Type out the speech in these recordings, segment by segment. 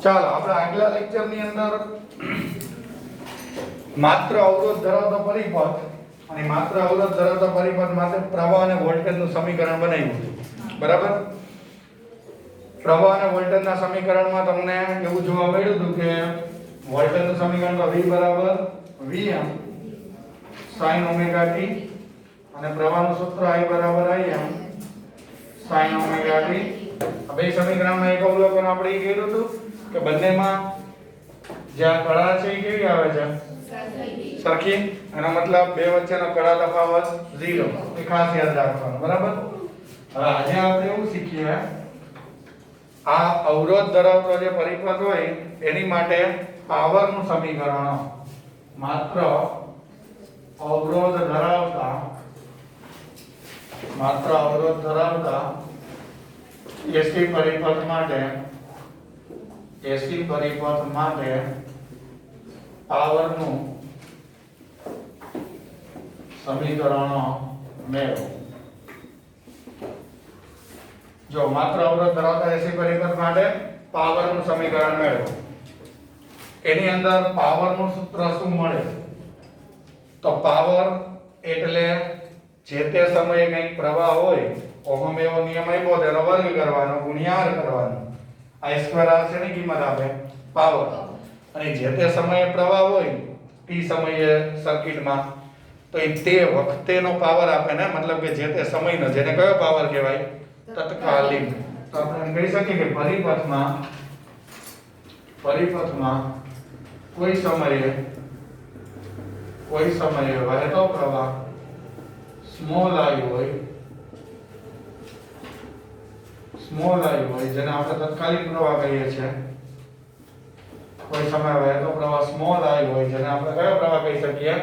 ચાલો આપણે આગલા લેક્ચરની અંદર માત્ર અવરોધ ધરાવતો પરિપથ અને માત્ર અવરોધ ધરાવતા પરિપથ માટે પ્રવાહ અને વોલ્ટેજનું સમીકરણ બનાવ્યું છે. બરાબર? પ્રવાહ અને વોલ્ટેજના સમીકરણમાં તમને એવું જોવા મળ્યું હતું કે વોલ્ટેજનું સમીકરણ તો V બરાબર Vm sin omega t અને પ્રવાહનું સૂત્ર I બરાબર Im sin omega t. આ બે સમીકરણમાં એક અવલોકન આપણે એ કર્યું હતું કે બંનેમાં જે આ કળા છે એ કેવી આવે છે? સરખી. એનો મતલબ બે વચ્ચેનો કળા તફાવત 0. એ ખાસ યાદ રાખવાનું. બરાબર? હવે આજે આપણે એવું શીખીએ આ અવરોધ ધરાવતો જે પરિપથ હોય એની માટે પાવરનું સમીકરણ માત્ર અવરોધ ધરાવતા એસી પરિપથ માટે પાવરનું સમીકરણ મેળવો. જો માત્ર અવરોધ ધરાવતા એસી પરિપથ માટે પાવરનું સમીકરણ મેળવો. એની અંદર પાવરનું સૂત્ર શું મળે? તો પાવર એટલે જે તે સમયે કંઈક પ્રવાહ હોય, ઓહમ એવો નિયમ આપ્યો તેનો વર્ગ કરવાનો ગુણ્યા r કરવાનો. I સ્ક્વેર r છે ની કિંમત આપે પાવર. અને જે તે સમયે પ્રવાહ હોય t સમયે સર્કિટમાં તો એ તે વખતેનો પાવર આપે ને, મતલબ કે જે તે સમયનો, જેને કયો પાવર કહેવાય? તત્કાલીન. તો આપણે કહી શકીએ કે પરિપથમાં કોઈ સમયે વહેતો પ્રવાહ સ્મોલ i હોય જેને આપણે તત્કાલીન પ્રવાહ કહીએ છીએ. કોઈ સમયે વહેતો પ્રવાહ સ્મોલ i હોય જેને આપણે કયો પ્રવાહ કહી શકીએ?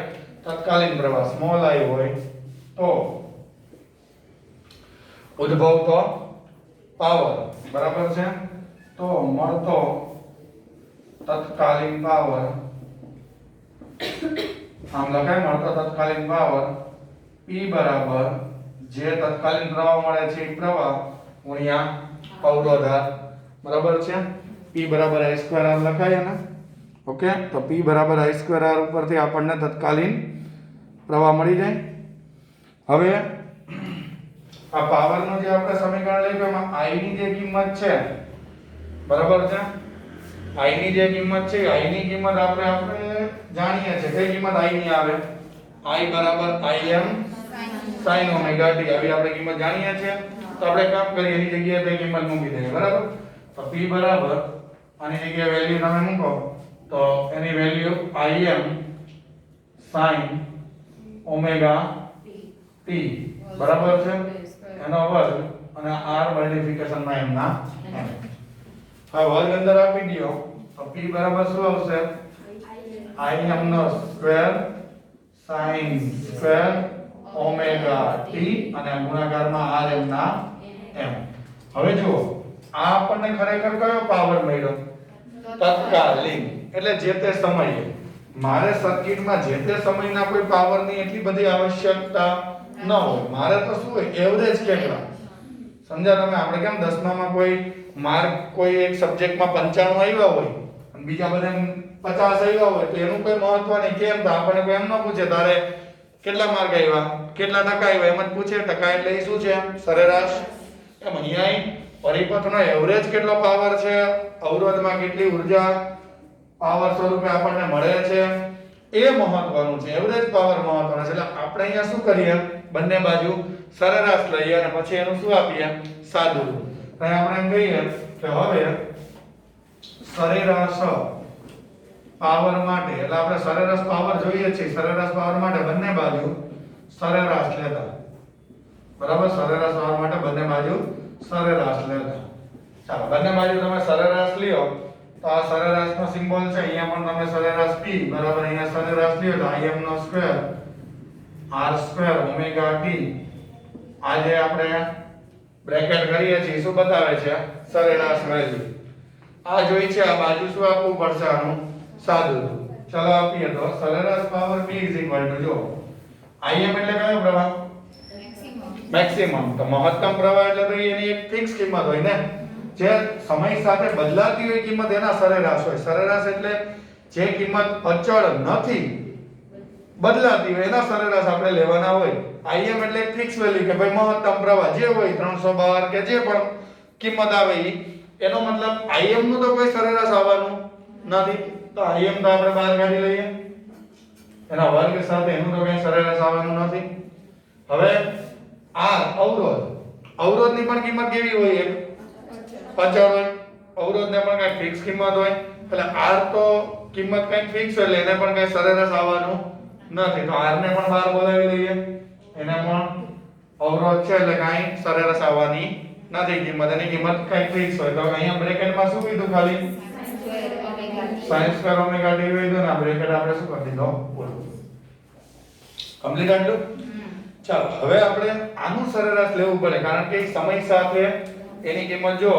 તત્કાલીન પ્રવાહ સ્મોલ i હોય તો ઉદ્ભવતો પાવર બરાબર છે, તો મળતો તત્કાલીન પાવર, આમ લખાય મળતો તત્કાલીન પાવર P બરાબર જે તત્કાલીન પ્રવાહ મળે છે એ પ્રવાહ ગુણ્યા અવરોધ R. બરાબર છે? P બરાબર I સ્ક્વેર R લખાય ને. ઓકે, તો P બરાબર I સ્ક્વેર R ઉપરથી આપણને તત્કાલીન પ્રવાહ મળી જાય. હવે આ પાવરનું જે આપણે સમીકરણ લખ્યું એમાં I ની જે કિંમત છે, બરાબર છે, I ની જે કિંમત છે, I ની કિંમત આપણે જાણીએ છીએ. કઈ કિંમત I ની આવે? I બરાબર Im sin omega t. આવી આપણે કિંમત જાણીએ છીએ. તો આપણે કામ કરીએ એની જગ્યાએ તે કિંમત મૂકી દઈએ. બરાબર? તો P બરાબર આની જગ્યાએ વેલ્યુ તમે મૂકો તો એની value Im sin omega t બરાબર છે, એનો વર્ગ અને r મલ્ટીપ્લિકેશન માં એમના m. હવે વર્ગ અંદર આપી દો તો P બરાબર શું આવશે? Im નો square sin square omega t અને ગુણાકારમાં r m ના m. હવે જુઓ આ આપણને ખરેખર કયો પાવર મળ્યો? તત્કાલીન. એટલે જે તે સમયે. મારે સર્કિટમાં જે તે સમયના કોઈ પાવરની એટલી બધી આવશ્યકતા ન હોય. મારે તો શું હોય? એવરેજ કેટલા? સમજ્યા તમે? આપણે કેમ 10મામાં કોઈ માર્ક કોઈ એક સબ્જેક્ટમાં 95 આવ્યા હોય અને બીજા બધા 50 આવ્યા હોય તો એનું કોઈ મહત્વ નહીં. કેમ? તો આપણને કોઈ એમ ન પૂછે તારે કેટલા માર્ક આવ્યા, કેટલા ટકા આવ્યા, એમ જ પૂછે. ટકા એટલે શું છે? સરેરાશ. એમ અહીંયા પરિપથનો એવરેજ કેટલો પાવર છે, અવરોધમાં કેટલી ઉર્જા પાવર સ્વરૂપે આપણને મળે છે એ મહત્વનું છે. એવરેજ પાવર મહત્વનો છે. એટલે આપણે અહીંયા શું કરીએ? બંને બાજુ સરેરાશ લઈએ અને પછી એનું શું આપીએ? સાદું. તો આપણે એમ કહીએ કે હવે સરેરાશ પાવર માટે, એટલે આપણે સરેરાશ પાવર જોઈએ છે, સરેરાશ પાવર માટે બંને બાજુ સરેરાશ લેતા. બરાબર? સરેરાશ પાવર માટે બંને બાજુ સરેરાશ લેતા. ચાલો, બંને બાજુ તમે સરેરાશ લ્યો તો આ સરેરાશનો સિમ્બોલ છે. અહીંયા પણ તમે સરેરાશ P બરાબર અહીંયા સરેરાશ લ્યો તો Im નો square r square omega t. આ જે આપણે બ્રેકેટ કરીએ છીએ શું બતાવે છે? સરેરાશ વેલ્યુ. આ જોઈ છે, આ બાજુ શું આપવું પડશે? આનું સાદું. ચલો આપીએ તો સરેરાશ પાવર P જો Im એટલે કયો પ્રવાહ? મેક્સિમમ. તો મહત્તમ પ્રવાહ એટલે તો એની એક ફિક્સ કિંમત હોય ને. જે સમય સાથે બદલાતી હોય કિંમત એના સરેરાશ હોય. સરેરાશ એટલે જે કિંમત અચળ નથી બદલાતી હોય એના સરેરાશ આપણે લેવાના હોય. Im એટલે ફિક્સ વેલ્યુ કે ભાઈ મહત્તમ પ્રવાહ જે હોય 312 કે જે પણ કિંમત આવે ઈ. એનો મતલબ Im નું તો કોઈ સરેરાશ આવવાનું નથી. તો Im તો આપણે બહાર કાઢી લઈએ. એના વર્ગ સાથે એનું તો કઈ સરેરાશ આવવાનું નથી. હવે R અવરોધ. અવરોધની પણ કિંમત કેવી હોય? એક અચળ હોય. અવરોધને પણ કઈ ફિક્સ કિંમત હોય. એટલે R તો કિંમત કઈ ફિક્સ હોય એટલે એને પણ કઈ સરેરાશ આવવાનું નથી. તો R ને પણ બહાર બોલાવી લઈએ. એને પણ અવરોધ છે એટલે કઈ સરેરાશ આવવાની નથી કિંમત. એની કિંમત કઈ ફિક્સ હોય. તો અહીંયા બ્રેકેટમાં શું કીધું? ખાલી sin સ્ક્વેર ઓમેગા t હોય તો ના બ્રેકેટ આપણે શું કરી દીધો? પૂરું. કમ્પ્લીટ આટલું? ચાલો હવે આપણે આનું સરેરાશ લેવું પડે કારણ કે સમય સાથે એની કિંમત જો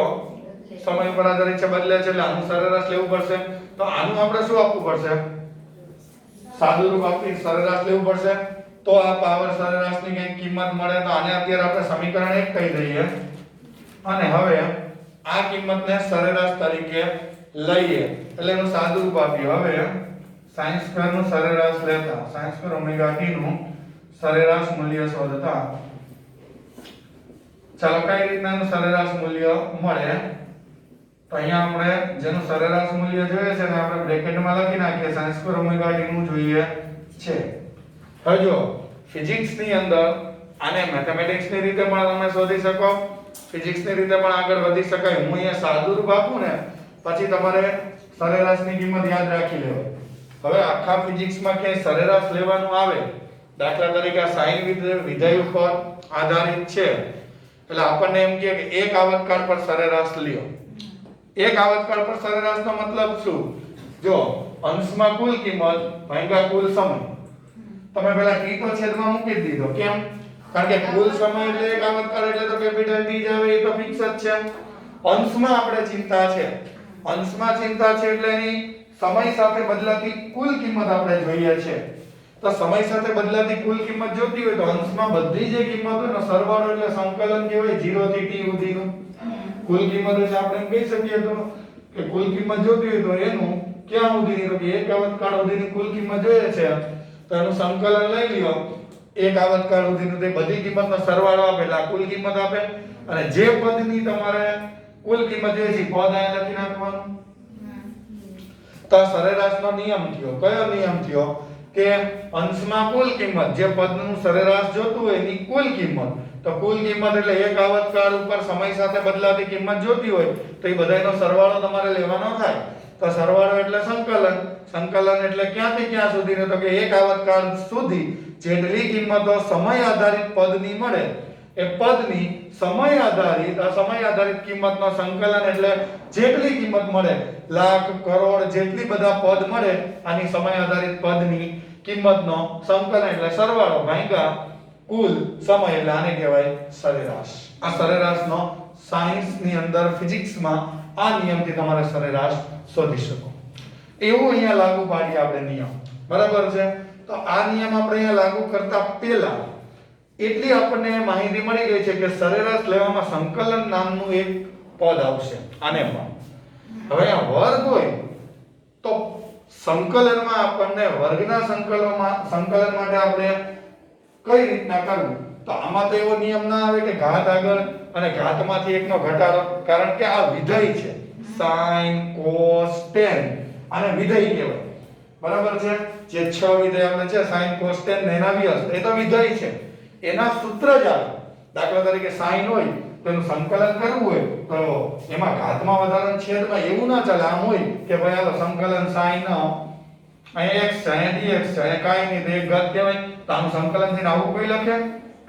સમય પર આધારિત છે, બદલે છે, એટલે આનું સરેરાશ લેવું પડશે. તો આનું આપણે શું આપવું પડશે? સાદું રૂપ આપી સરેરાશ લેવું પડશે. તો આ પાવર સરેરાશની કઈ કિંમત મળે તો આને અત્યારે આપણે સમીકરણ 1 કહી દઈએ અને હવે આ કિંમતને સરેરાશ તરીકે લઈએ એટલે એનું સાદું રૂપ આપ્યું. હવે sin સ્ક્વેર નું સરેરાશ લેતા sin સ્ક્વેર ઓમેગા t નું સરેરાશ મૂલ્ય શોધતા ચાલો કઈ રીતના નું સરેરાશ મૂલ્ય મળે? તો અહીંયા આપણે જેનું સરેરાશ મૂલ્ય જોઈએ છે ને આપણે બ્રેકેટમાં લખી નાખીએ sin સ્ક્વેર ઓમેગા t નું જોઈએ છે. હવે જો ફિઝિક્સ ની અંદર આને મેથેમેટિક્સ ની રીતે પણ તમે શોધી શકો, ફિઝિક્સ ની રીતે પણ આગળ વધી શકાય. હું અહીંયા સાદું રૂપ આપું ને પછી તમારે સરેરાશની કિંમત યાદ રાખી લેવાની. હવે આખા ફિઝિક્સમાં ક્યાંય સરેરાશ લેવાનું આવે, દાખલા તરીકે સાઇન વિધેય ઉપર આધારિત છે એટલે આપણને એમ કહે કે એક આવર્તકાળ પર સરેરાશ લ્યો. એક આવર્તકાળ પર સરેરાશનો મતલબ શું? જો અંશમાં કુલ કિંમત ભાગ્યા કુલ સમય. તમે પહેલા t તો છેદમાં મૂકી દીધો. કેમ? કારણ કે કુલ સમય એટલે એક આવર્તકાળ એટલે તો કેપિટલ T જ આવે, એ તો ફિક્સ જ છે. અંશમાં આપણે ચિંતા છે, અંશમાં ચિંતા છે એટલે એની સમય સાથે બદલાતી કુલ કિંમત આપણે જોઈએ છે. તો સમય સાથે બદલાતી કુલ કિંમત જોતી હોય તો અંશમાં બધી જે કિંમત હોય એનો સરવાળો એટલે સંકલન કહેવાય 0 થી t સુધીનું. કુલ કિંમત એટલે આપણે એમ કહી શકીએ તો કે કુલ કિંમત જોતી હોય તો એનું ક્યાં સુધીની, તો કે એક આવર્તકાળ સુધીની કુલ કિંમત જોઈએ છે તો એનું સંકલન લઈ લ્યો. એક આવર્તકાળ સુધીનું તે બધી કિંમતનો સરવાળો આપે એટલે આ કુલ કિંમત આપે અને જે પદની તમારે કુલ કિંમત જોઈએ છે પદ અહીંયા લખી નાખવાનું. તો સરેરાશનો નિયમ થયો. કયો નિયમ થયો? કે અંશમાં કુલ કિંમત જે પદનું સરેરાશ જોતું હોય એની કુલ કિંમત. તો કુલ કિંમત એટલે એક આવર્તકાળ ઉપર સમય સાથે બદલાતી કિંમત જોતી હોય તો એ બધાયનો સરવાળો તમારે લેવાનો થાય. તો સરવાળો એટલે સંકલન. સંકલન એટલે ક્યાંથી ક્યાં સુધીનો? તો કે એક આવર્તકાળ સુધી જેટલી કિંમતો સમય આધારિત પદની મળે એ પદની સમય આધારિત કિંમતનો સંકલન એટલે જેટલી કિંમત મળે, લાખ, કરોડ, જેટલી બધા પદ મળે આની સમય આધારિત પદની કિંમતનો સંકલન એટલે સરવાળો ભાગ્યા કુલ સમય એટલે આને કહેવાય સરેરાશ. આ સરેરાશનો સાયન્સની અંદર ફિઝિક્સમાં આ નિયમથી તમારે સરેરાશ શોધી શકો. એવું અહીંયા લાગુ પાડીએ આપણે નિયમ. બરાબર છે? તો આ નિયમ આપણે અહીંયા લાગુ કરતા પહેલા એટલી આપણને માહિતી મળી ગઈ છે કે સરેરાશ લેવામાં સંકલન નામનું એક પદ આવશે. આને પણ હવે આ વર્ગ હોય તો સંકલનમાં આપણને વર્ગના સંકલન માટે આપણે કઈ રીતના કરવું? તો આમાં તો એવો નિયમ ના આવે કે ઘાત આગળ અને ઘાતમાંથી એકનો ઘટાડો, કારણ કે આ વિધેય છે. sin cos tan આને વિધેય કહેવાય. બરાબર છે? જે 6 વિધેય આપણે છે sin cos tan ને એના વ્યસ્ત, એ તો વિધેય છે. એના સૂત્ર જ આવે. દાખલા તરીકે sin હોય તો એનું સંકલન કરવું હોય તો એમાં ઘાતમાં વધારાના છેદમાં એવું ના ચાલે. આમ હોય કે ભાઈ હાલો સંકલન sin અહીંયા x છે, અહીંયા dx છે, અહીંયા કાઈ નહીં તો એક ઘાત કહેવાય. તો આનું સંકલન થઈને આવું કોઈ લખે?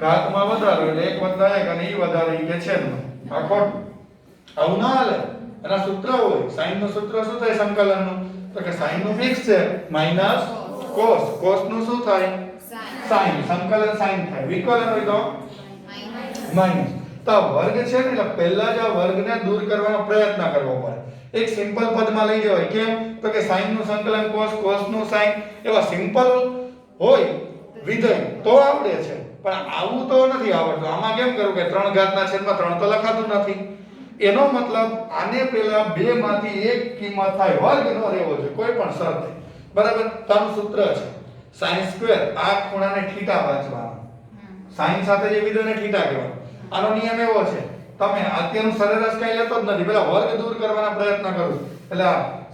ઘાતમાં વધારો એટલે 1 + 1 અને ઈ વધારો ઈ કે છેદમાં. આ ખોટું. આવું ના હાલે. એના સૂત્ર હોય. sin નું સૂત્ર શું થાય સંકલનનું? તો કે sin નું ફિક્સ છે માઈનસ cos. cos નું શું થાય? sin. સંકલન sin થાય. વિકલન હોય તો માઈનસ. તો વર્ગ છે ને એટલે પહેલા જ આ વર્ગને દૂર કરવાનો પ્રયત્ન કરવો પડે. એક સિમ્પલ પદમાં લઈ જવાય. કેમ? તો કે sin નું સંકલન cos, cos નું sin, એવા સિમ્પલ હોય વિધેય તો આવડે છે. પણ આવું તો નથી આવડતું. આમાં કેમ કરું કે 3 ઘાતના છેદમાં 3 તો લખાતું નથી. એનો મતલબ આને પેલા બે માંથી એક કિંમત થાય વર્ગ નો રહેવો જોઈએ કોઈ પણ શરતે, બરાબર. તારું સૂત્ર છે sin સ્ક્વેર, આ ખૂણાને થીટા વાંચવાનો, sin સાથે જે વિધેયને થીટા કહેવાય. આનો નિયમ એવો છે, તમે અત્યારનું સરેરાશ કઈ લેતો જ નથી, પેલા વર્ગ દૂર કરવાના પ્રયત્ન કરું એટલે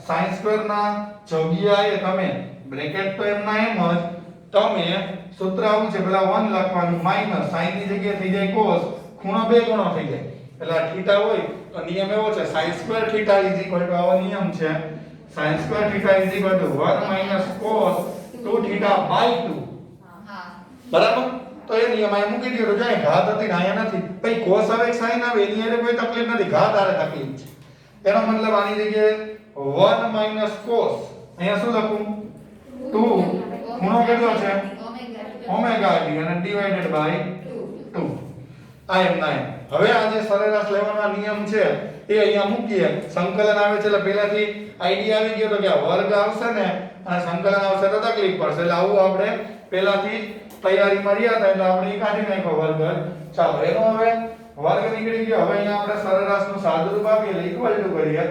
sin સ્ક્વેર ના જગ્યાએ તમે બ્રેકેટ તો એમના એમ જ, તમે સૂત્ર આવું છે પેલા 1 લખવાનું માઈનસ sin ની જગ્યાએ થઈ જાય cos, ખૂણો બે ગણો થઈ જાય એટલે આ થીટા હોય તો નિયમ એવો છે sin સ્ક્વેર થીટા આવો નિયમ છે sin square theta 1 cos 2 theta by 2. બરાબર. તો એ નિયમ અહીં મૂકી દીધો, જો અહીં ઘાત હતી ને અહીંયા નથી, પછી cos આવે sin આવે એની એને કોઈ તકલીફ નથી, ઘાત આરે તકલીફ છે. એનો મતલબ આની જગ્યાએ 1 cos, અહીંયા શું લખું 2, ખૂણો કેટલો છે ઓમેગા t અને ડિવાઇડેડ બાય 2. આ એમ ના એમ. હવે આ જે સરેરાશ લેવાનો નિયમ છે એ અહીંયા મૂકીએ, સંકલન આવે છે એટલે પહેલાથી આઈડિયા આવી ગયો તો કે આ વર્ગ આવશે ને અને સંકલન આવશે તો તકલીફ પડશે, એટલે આવું આપણે પહેલાથી તૈયારીમાં રહ્યા હતા એટલે આપણે કાઢી નાખ્યો વર્ગ. ચાલો એનો હવે વર્ગ નીકળી ગયો. હવે અહીંયા આપણે સરેરાશનું સાદુરૂપ આપીએ એટલે ઇક્વલ ટુ કરીએ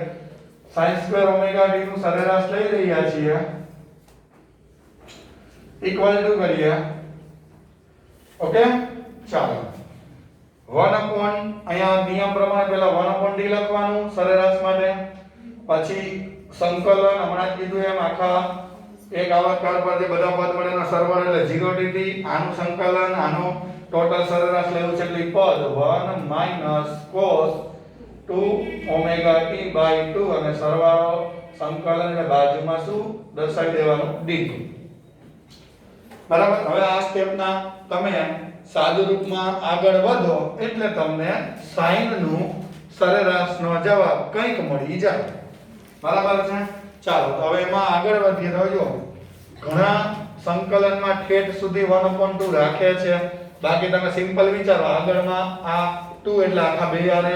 sin સ્ક્વેર ઓમેગા t નું સરેરાશ લઈ રહ્યા છીએ, ઇક્વલ ટુ કરીએ. ઓકે. ચાલો 1 upon, અહીંયા નિયમ પ્રમાણે પહેલા 1 upon d લખવાનું સરેરાશ માટે, પછી સંકલન હમણાં જ કીધું એમ આખા એક આવર્તકાળ પર જે બધા પદ મળેનો સરવાળો એટલે 0 થી t, આનું સંકલન, આનું ટોટલ સરેરાશ લેવું છે એટલે પદ 1 cos 2 omega t by 2 અને સરવાળો સંકલન એટલે બાજુમાં શું દર્શાવી દેવાનું dt. બરાબર. હવે આ સ્ટેપના તમે સાદુ રૂપમાં આગળ વધો એટલે તમને sin નું સરેરાશનો જવાબ કંઈક મળી જાય. બરાબર છે. ચાલો તો હવે એમાં આગળ વધીએ તો જો ઘણા સંકલનમાં ઠેઠ સુધી 1/2 રાખે છે, બાકી તમે સિમ્પલ વિચારો આગળમાં આ 2 એટલે આખા બે આરે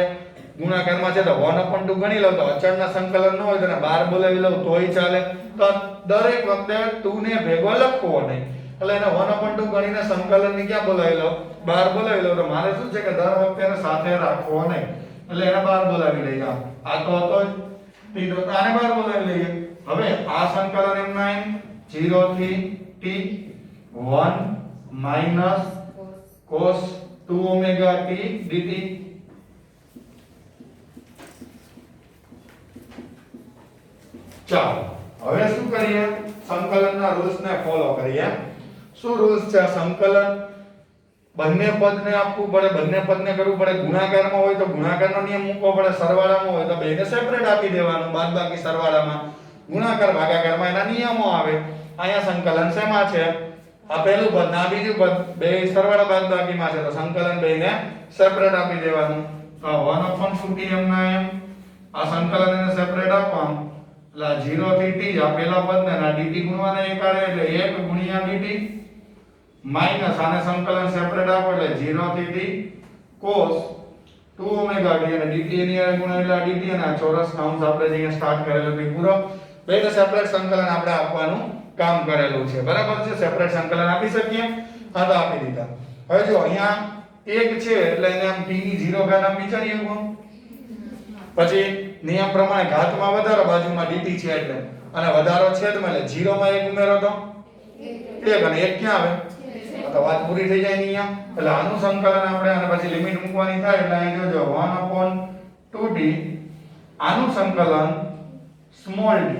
ગુણાકારમાં છે તો 1/2 ગણી લો તો અચળના સંકલન ન હોય તો 12 બોલાવી લઉં તોય ચાલે, તો દરેક વખતે 2 ને ભેગો લખવો નહીં એટલે એને 1/2 ગણીને સંકલન ની ક્યાં બોલાવી લો 12 બોલાવી લો, તો મારે શું છે કે દર વખતે એને સાથે રાખવો નહીં એટલે એને 12 બોલાવી લઈએ. આ તો હતો જ તો આને 12 બોલાવી લઈએ. હવે આ સંકલન એમના એમ 0 થી t 1 cos 2 omega t dt. ચાલો હવે શું કરીએ, સંકલનના રૂલ્સ ને ફોલો કરીએ. શું રૂલ્સ છે? સંકલન બંને પદને આપવું પડે, બંને પદને કરવું પડે, ગુણાકારમાં હોય તો ગુણાકારનો નિયમ મૂકવો પડે, સરવાળામાં હોય તો બેને સેપરેટ આપી દેવાનું, બાદબાકી સરવાળામાં, ગુણાકાર ભાગાકારમાં એના નિયમો આવે. અહીંયા સંકલન શેમાં છે? આ પહેલું પદ ના બીજું પદ બે સરવાળા બાદબાકીમાં છે તો સંકલન બેને સેપરેટ આપી દેવાનું. તો 1/2t એમના એમ આ સંકલન એને સેપરેટ આપવાનું એટલે 0 થી t આ પહેલા પદને ના dt ગુણવાના એક આરે એટલે 1 ગુણ્યા dt માઈનસ આને સંકલન સેપરેટ આપો એટલે 0 થી t cos 2 ઓમેગા t અને dt ની આરે ગુણ્યા એટલે dt અને આ ચોરસ કૌંસ આપણે જે સ્ટાર્ટ કરેલું છે પૂરો બેને સેપરેટ સંકલન આપણે આપવાનું કામ કરેલું છે. બરાબર છે. સેપરેટ સંકલન આપી શકીએ? હા તો આપી દીધા. હવે જો અહીંયા 1 છે એટલે એને આમ t ની 0 ઘાત આમ વિચારીએ કોણ, પછી નિયમ પ્રમાણે ઘાતમાં વધારો બાજુમાં dt છે એટલે અને વધારો છેદમાં એટલે 0 માં 1 ઉમેરો તો 1 અને 1 ક્યાં આવે તો વાત પૂરી થઈ જાય નિયમ. એટલે આનું સંકલન આપણે અને પછી લિમિટ મૂકવાની થાય એટલે અહીં જોજો 1/2t આનું સંકલન સ્મોલ d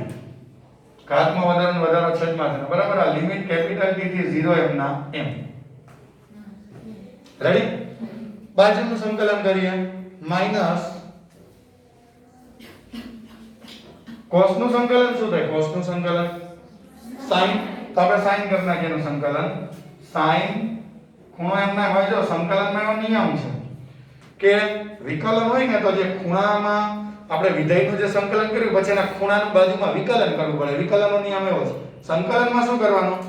ઘાતમાં વધારો વધારો છેદમાં છે. બરાબર. આ લિમિટ કેપિટલ T થી 0 m ના m. રેડી? બાજુનું સંકલન કરીએ માઈનસ cos નું સંકલન શું થાય? cos નું સંકલન sin, તો આપણે sin કરી નાખીએ એનું સંકલન sin ખૂણો એમના હોય જો સંકલનમાં એવો નિયમ છે કે વિકલન હોય ને તો જે ખૂણામાં આપણે વિધેયનું જે સંકલન કર્યું પછી એના ખૂણાની બાજુમાં વિકલન કરવું પડે. વિકલનનો નિયમ એવો છે. સંકલનમાં શું કરવાનું?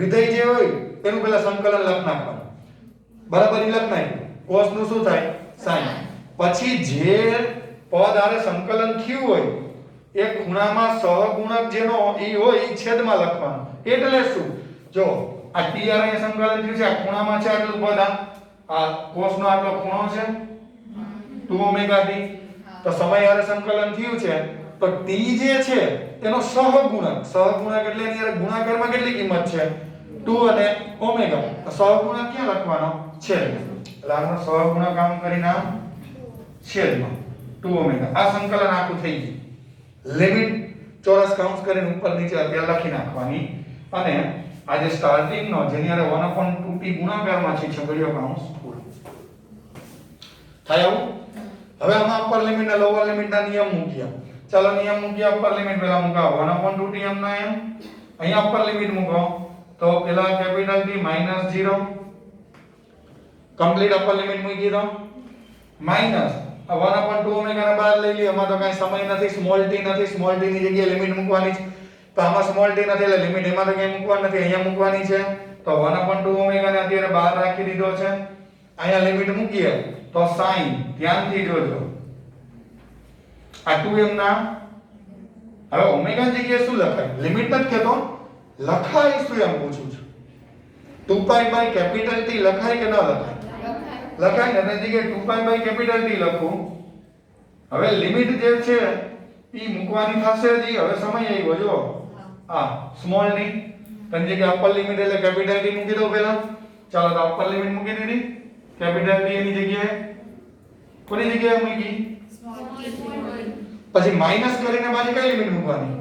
વિધેય જે હોય એનું પહેલા સંકલન લખ નાખવાનું. બરાબર ઈ લખ નાખ્યું. cos નું શું થાય? sin. પછી જે પદ આરે સંકલન થયું હોય એ ખૂણામાં સહગુણક જેનો ઈ હોય ઈ છેદમાં લખવાનું. એટલે શું? જો આ t આર અહીંયા સંકલન થયું છે, આ ખૂણામાં છે આટલું પદ, આ cos નો આટલો ખૂણો છે 2 ઓમેગા t તો સમય હારે સંકલન થયું છે તો t જે છે એનો સહગુણક એટલે એની હારે ગુણાકારમાં કેટલી કિંમત છે 2 અને ઓમેગા. તો સહગુણક ક્યાં લખવાનો છેદમાં, એટલે આનો સહગુણક આમ કરીને આમ છેદમાં 2 ઓમેગા. આ સંકલન આખું થઈ ગયું. લિમિટ ચોરસ કૌંસ કરીને ઉપર નીચે અત્યારે લખી નાખવાની અને આ જે સ્ટાર્ટિંગ નો જેની હારે 1/2t ગુણાકારમાં છે છગડીયો કૌંસ પૂરો થાય. આવું હવે આમાં અપર લિમિટ અને લોઅર લિમિટ ના નિયમ મૂક્યા. ચાલો નિયમ મૂક્યા. અપર લિમિટ પહેલા મૂકો 1/2t m ના m. અહીંયા અપર લિમિટ મૂકો તો પેલા capital T -0 complete upper limit મૂકી દો માઈનસ 1/2 ઓમેગા ને બહાર લઈ લી. આમાં તો કઈ સમય નથી, સ્મોલ t નથી, સ્મોલ t ની જગ્યાએ લિમિટ મૂકવાની છે. તો આમાં સ્મોલ t નથી એટલે લિમિટ એમાં તો કઈ મૂકવાની નથી, અહીંયા મૂકવાની છે. તો 1/2 ઓમેગા ને અત્યારે બહાર રાખી દીધો છે. અહીંયા લિમિટ મૂકીએ તો sin, ધ્યાનથી જોજો આ 2m ના હવે ઓમેગા ની જગ્યાએ શું લખાય, લિમિટ નથી કહેતો, લખાય શું એમ પૂછું છું. 2π બાય કેપિટલ T લખાય કે ન લખાય? લખાય ને. એની જગ્યાએ 2π બાય કેપિટલ T લખું. હવે લિમિટ જે છે ઈ મૂકવાની થશે જ. હવે સમય આવ્યો જો આ સ્મોલ ની તેની જગ્યાએ અપર લિમિટ એટલે કેપિટલ T મૂકી દો પહેલા. ચાલો તો અપર લિમિટ મૂકી દીધી. કેપિટલ T ની જગ્યાએ કોની જગ્યાએ મૂકી? પછી માઈનસ કરીને પાછી કઈ લિમિટ મૂકવાની?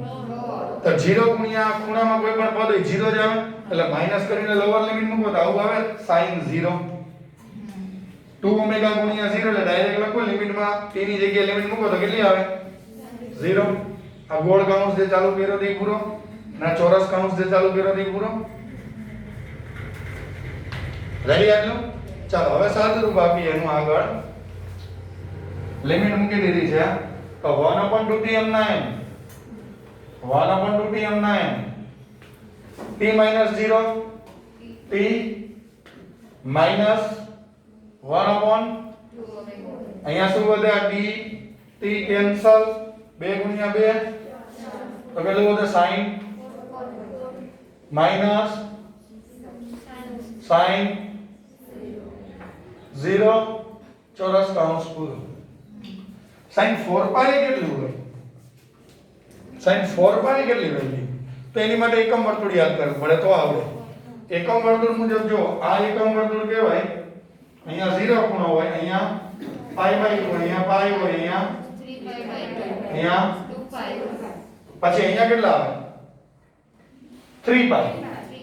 તો 0 ગુણ્યા ખૂણામાં કોઈ પણ પદ હોય 0 જ આવે એટલે માઈનસ કરીને લોઅર લિમિટ મૂકો તો આવું આવે sin 0. 2 ઓમેગા ગુણ્યા 0 એટલે ડાયરેક્ટ લખો લિમિટમાં t ની જગ્યાએ લિમિટ મૂકો તો કેટલી આવે 0. આ ગોળ કૌંસ જે ચાલુ કર્યો તે પૂરો અને ચોરસ કૌંસ જે ચાલુ કર્યો તે પૂરો. રેડી આટલું? ચાલો હવે સાદુરૂપ આપીએ એનું આગળ. લિમિટ મૂકી દીધી છે તો 1/2t m ના m 1/2t m ના m t - 0 t minus 1/2 અહીંયા શું વધે આ t t કેન્સલ 2 ગુણ્યા 2 તો કેટલું વધે sin minus sin 0 ચોરસ કૌંસ પૂરો. sin 4π કેટલું હોય? sin 4π કેટલી વેલ્યુ? તો એની માટે એકમ વર્તુળ યાદ કરવું પડે તો આવડે. એકમ વર્તુળ મુજબ જો આ એકમ વર્તુળ કહેવાય. અહીંયા 0 ખૂણો હોય, અહીંયા π/2, અહીંયા π હોય, અહીંયા 3π/2, અહીંયા 2π, પછી અહીંયા કેટલા આવે 3π.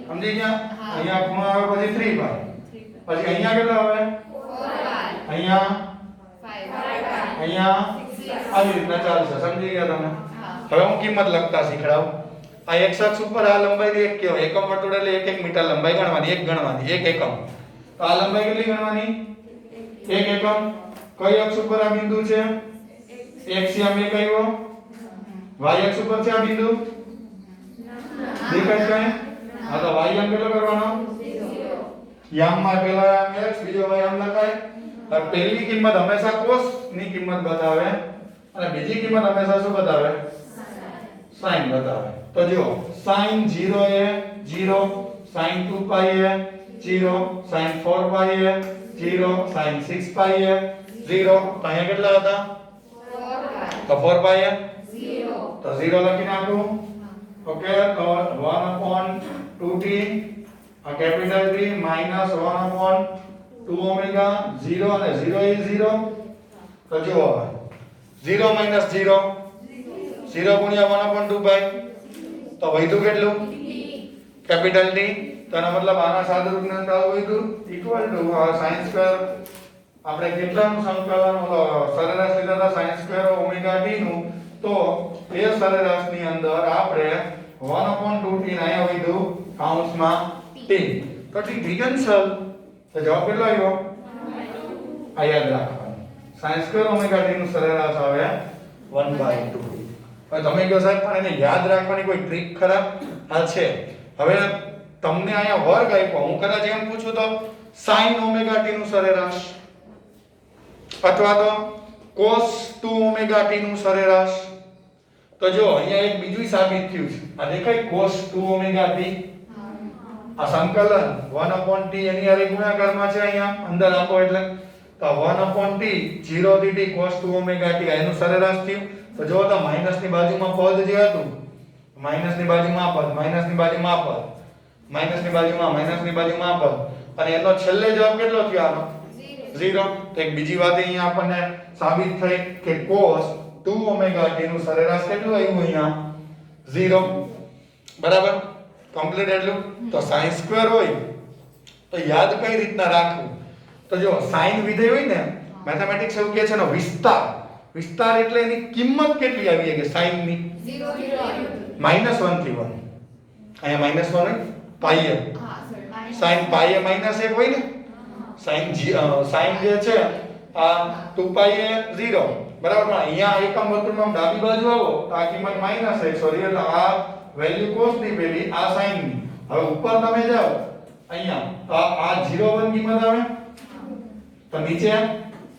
સમજી ગયા? અહીંયા ખૂણો આવે પછી 3π, પછી અહીંયા કેટલા આવે 4π, અહીંયા 5π, અહીંયા આવી રીતના ચાલશે. સમજી ગયા તમે? હવે હું કિંમત લખતા શીખડાવું. આ x અક્ષ ઉપર આ લંબાઈ 1 કહેવાય. એકમ વર્તુળ એટલે 1 મીટર લંબાઈ ગણવાની, 1 ગણવાની, 1 એકમ. તો આ લંબાઈ કેટલી ગણવાની 1 એકમ. કઈ અક્ષ ઉપર આ બિંદુ છે? x યામ 1 આવ્યો. y અક્ષ ઉપર છે આ બિંદુ દેખાય છે? હા તો y યામ કેટલો કરવાનો 0. યામમાં પહેલા યામ x બીજો y યામ લખાય. હવે પહેલી કિંમત હંમેશા cos ની કિંમત બતાવે અને બીજી કિંમત હંમેશા શું બતાવે? sin બતાવે. તો જો sin 0 એ 0, sin 2π એ 0, sin 4π એ 0, sin 6π એ 0. તો અહીંયા કેટલા હતા? 4π. તો 4π એ 0. તો 0 લખી નાખું. ઓકે તો 1/2t આ કેપિટલ T minus 1/2 ઓમેગા 0 અને 0 is 0. તો જો 0 minus 0 0 ગુણ્યા 1/2π તો વધ્યું કેટલું? Capital T. તો એનો મતલબ આના સાદુરૂપ ને અંદર વધ્યું ઇક્વલ ટુ sin2 આપણે કેટલાનું સંકલન સરેરાશ લીધા હતા sin2 ઓમેગા t નું. તો એ સરેરાશ ની અંદર આપણે 1/2t ને અહીંયા વધ્યું કૌંસમાં t. તો t કેન્સલ તો જવાબ કેટલો આવ્યો? આ યાદ રાખવાનું. sin2 ઓમેગા t નું સરેરાશ આવે 1/2. હવે તમે કહો સાહેબ પણ એને યાદ રાખવાની કોઈ ટ્રીક ખરા? હા છે. હવે તમને અહીંયા વર્ગ આપ્યો, હું કદાચ એમ પૂછું તો sin ઓમેગા t નું સરેરાશ અથવા તો cos 2 ઓમેગા t નું સરેરાશ. તો જો અહીંયા એક બીજું સાબિત થયું છે. આ દેખાય cos 2 ઓમેગા t. આ સંકલન 1/t એની હારે ગુણાકારમાં છે અહીંયા અંદર આપો એટલે. તો તો 1/t 0 થી t cos 2 ઓમેગા t એનું સરેરાશ થયું. તો જો તો માઈનસ ની બાજુમાં પદ જે હતું, માઈનસ ની બાજુમાં પદ, માઈનસ ની બાજુમાં પદ, માઈનસ ની બાજુમાં પદ, અને એનો છેલ્લે જવાબ કેટલો થયો આનો? 0. તો એક બીજી વાત અહીંયા આપણને સાબિત થઈ કે cos 2 ઓમેગા t નું સરેરાશ કેટલું આવ્યું અહીંયા? 0. બરાબર? કમ્પ્લીટ એટલું. તો sin સ્ક્વેર હોય તો યાદ કઈ રીતના રાખવું? તો જો sin વિધેય હોય ને, મેથેમેટિક્સ એવું કહે છે ને વિસ્તાર. વિસ્તાર એટલે એની કિંમત કેટલી આવી કે sin ની? 1 થી 1. અહીંયા -1 હોય પાઈએ. sin પાઈએ -1 હોય ને. sin જે છે આ 2 પાઈએ 0. બરાબર? પણ અહીંયા એકમ વર્તુળમાં ડાબી બાજુ આવો તો આ કિંમત -1 સોરી એટલે આ વેલ્યુ cos ની પેલી આ sin ની. હવે ઉપર તમે જાઓ અહીંયા તો આ 0 1 કિંમત આવે તો નીચે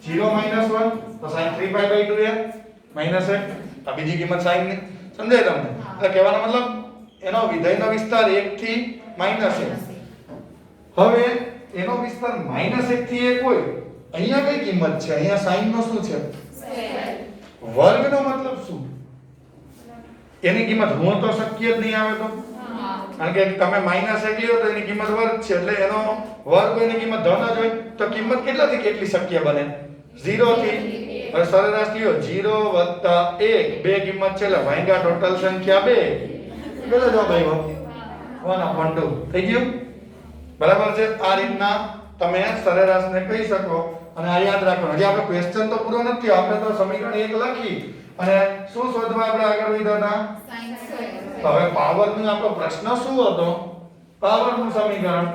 0 -1 તો sin 3π/2 -1 આ બીજી કિંમત sin ની. સમજાય તમને? એટલે કહેવાનો મતલબ એનો વિધેયનો વિસ્તાર 1 થી -1. હવે એનો વિસ્તાર -1 થી 1 હોય, અહીંયા કઈ કિંમત છે? અહીંયા sin નો શું છે? વર્ગનો મતલબ શું? એની કિંમત ઋણ તો શક્ય જ નહીં આવે તો. કારણ કે તમે -1 લ્યો તો એની કિંમત વર્ગ છે એટલે એનો વર્ગ હોય એની કિંમત ધન જ હોય તો કિંમત કેટલાથી કેટલી શક્ય બને? 0 થી. હવે સરેરાશ લ્યો 0 + 1 બે કિંમત છે એટલે ભાગ્યા ટોટલ સંખ્યા 2. કેટલો જવાબ આવ્યો? 1/2 થઈ ગયું. બરાબર છે? આ રીતના તમે સરેરાશને કહી શકો અને આ યાદ રાખવાનું. હજી આપણે ક્વેશ્ચન તો પૂરો નથી, આપણે તો સમીકરણ 1 લખી અને શું શોધવા આપણે આગળ વધ્યા હતા? તો હવે પાવરનો આપણો પ્રશ્ન શું હતો? પાવરનું સમીકરણ.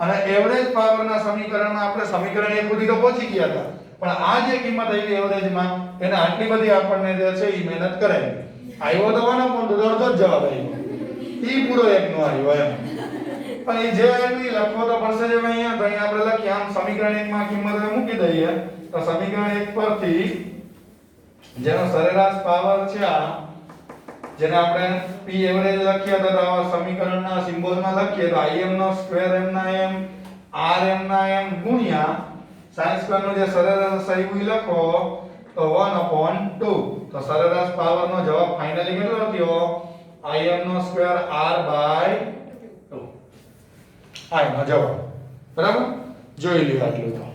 અને એવરેજ પાવરના સમીકરણમાં આપણે સમીકરણ 1 સુધી તો પહોંચી ગયા હતા, પણ આ જે કિંમત આવી એવરેજમાં એને આટલી બધી આપણને જે છે એ મહેનત કરાવી. આવ્યો તો 1/2 અડધો જ જવાબ આવ્યો. ઈ પૂરો 1 નો આવ્યો એમ. પણ એ જે આવી લખવો તો પડશે જ. અહીંયા તો અહીંયા આપણે લખીએ આમ સમીકરણ 1 માં કિંમત મૂકી દઈએ તો સમીકરણ 1 પરથી જેનો સરેરાશ પાવર છે આ, જેને આપણે p એવરેજ લખીએ તો આ સમીકરણના સિમ્બોલમાં લખીએ તો im નો સ્ક્વેર m ના m r m ના m ગુણ્યા sin સ્ક્વેર નો જે સરેરાશ આવ્યું એ લખો તો 1/2. તો સરેરાશ પાવરનો જવાબ ફાઇનલી કેટલો થયો? im નો સ્ક્વેર r/2. આ એનો જવાબ. બરાબર? જોઈ લ્યો આટલું તો.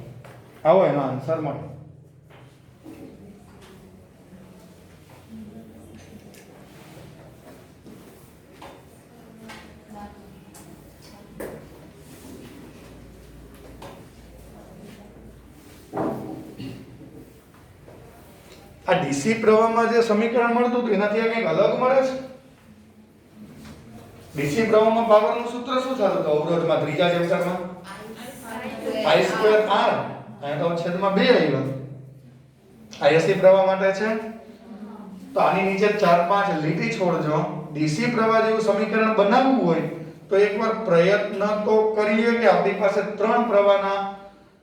આવો એનો આન્સર મળે. આ ડીસી પ્રવાહમાં જે સમીકરણ મળતું હતું એનાથી આ કંઈક અલગ મળે છે. ડીસી પ્રવાહમાં પાવરનું સૂત્ર શું થતું હતું અવરોધમાં ત્રીજા ચેપ્ટરમાં? I2R. અહીંયા તો છેદમાં 2 આવ્યો. આ એસી પ્રવાહ માટે છે. તો આની નીચે 4-5 લીટી છોડજો. ડીસી પ્રવાહ જેવું સમીકરણ બનાવવું હોય તો એકવાર પ્રયત્ન તો કરીએ કે આપણી પાસે 3 પ્રવાહના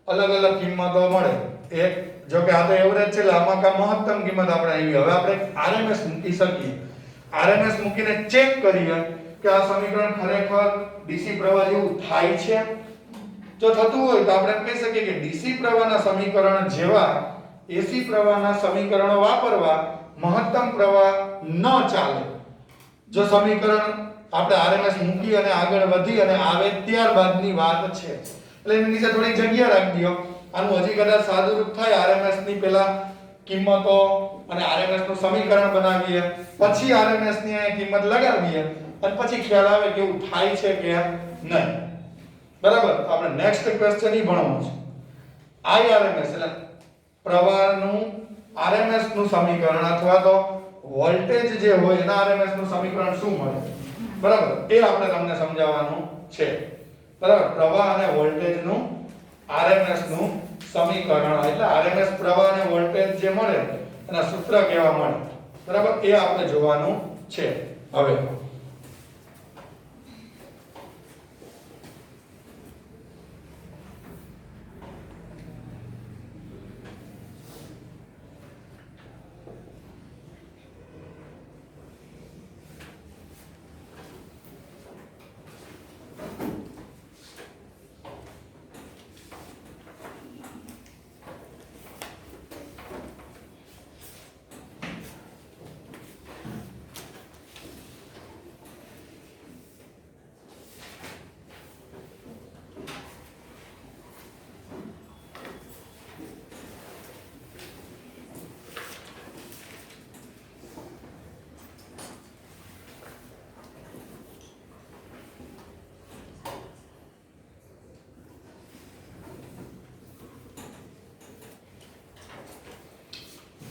અલગ અલગ કિંમતો મળે. એક જો કે આ તો એવરેજ છે એટલે આમાં કા મહત્તમ કિંમત આપણે આવી. હવે આપણે આરએમએસ મૂકી શકીએ. આરએમએસ મૂકીને ચેક કરીએ કે આ સમીકરણ ખરેખર ડીસી પ્રવાહ જેવું થાય છે. જો થતું હોય તો આપણે કહી શકીએ કે ડીસી પ્રવાહના સમીકરણ જેવા એસી પ્રવાહના સમીકરણો વાપરવા મહત્તમ પ્રવાહ ન ચાલે. જો સમીકરણ આપણે આરએમએસ મૂકી અને આગળ વધી અને આવે ત્યારબાદની વાત છે. એટલે એની નીચે થોડી જગ્યા રાખી દો. આનું હજી કદાચ સાદું રૂપ થાય આરએમએસ ની પહેલા કિંમતો અને આરએમએસ નું સમીકરણ બનાવીએ, પછી આરએમએસ ની કિંમત લગાવીએ અને પછી ખ્યાલ આવે કે એવું થાય છે કે નહીં. બરાબર? આપણે નેક્સ્ટ ક્વેશ્ચન ઈ ભણવાનું છે. આરએમએસ એટલે પ્રવાહનું આરએમએસ નું સમીકરણ અથવા તો વોલ્ટેજ જે હોય એના આરએમએસ નું સમીકરણ શું મળે? બરાબર? એ આપણે તમને સમજાવવાનું છે. બરાબર? પ્રવાહ અને વોલ્ટેજ નું આરએમએસ નું સમીકરણ એટલે આરએમએસ પ્રવાહ અને વોલ્ટેજ જે મળે એના સૂત્ર કેવા મળે. બરાબર? એ આપણે જોવાનું છે. હવે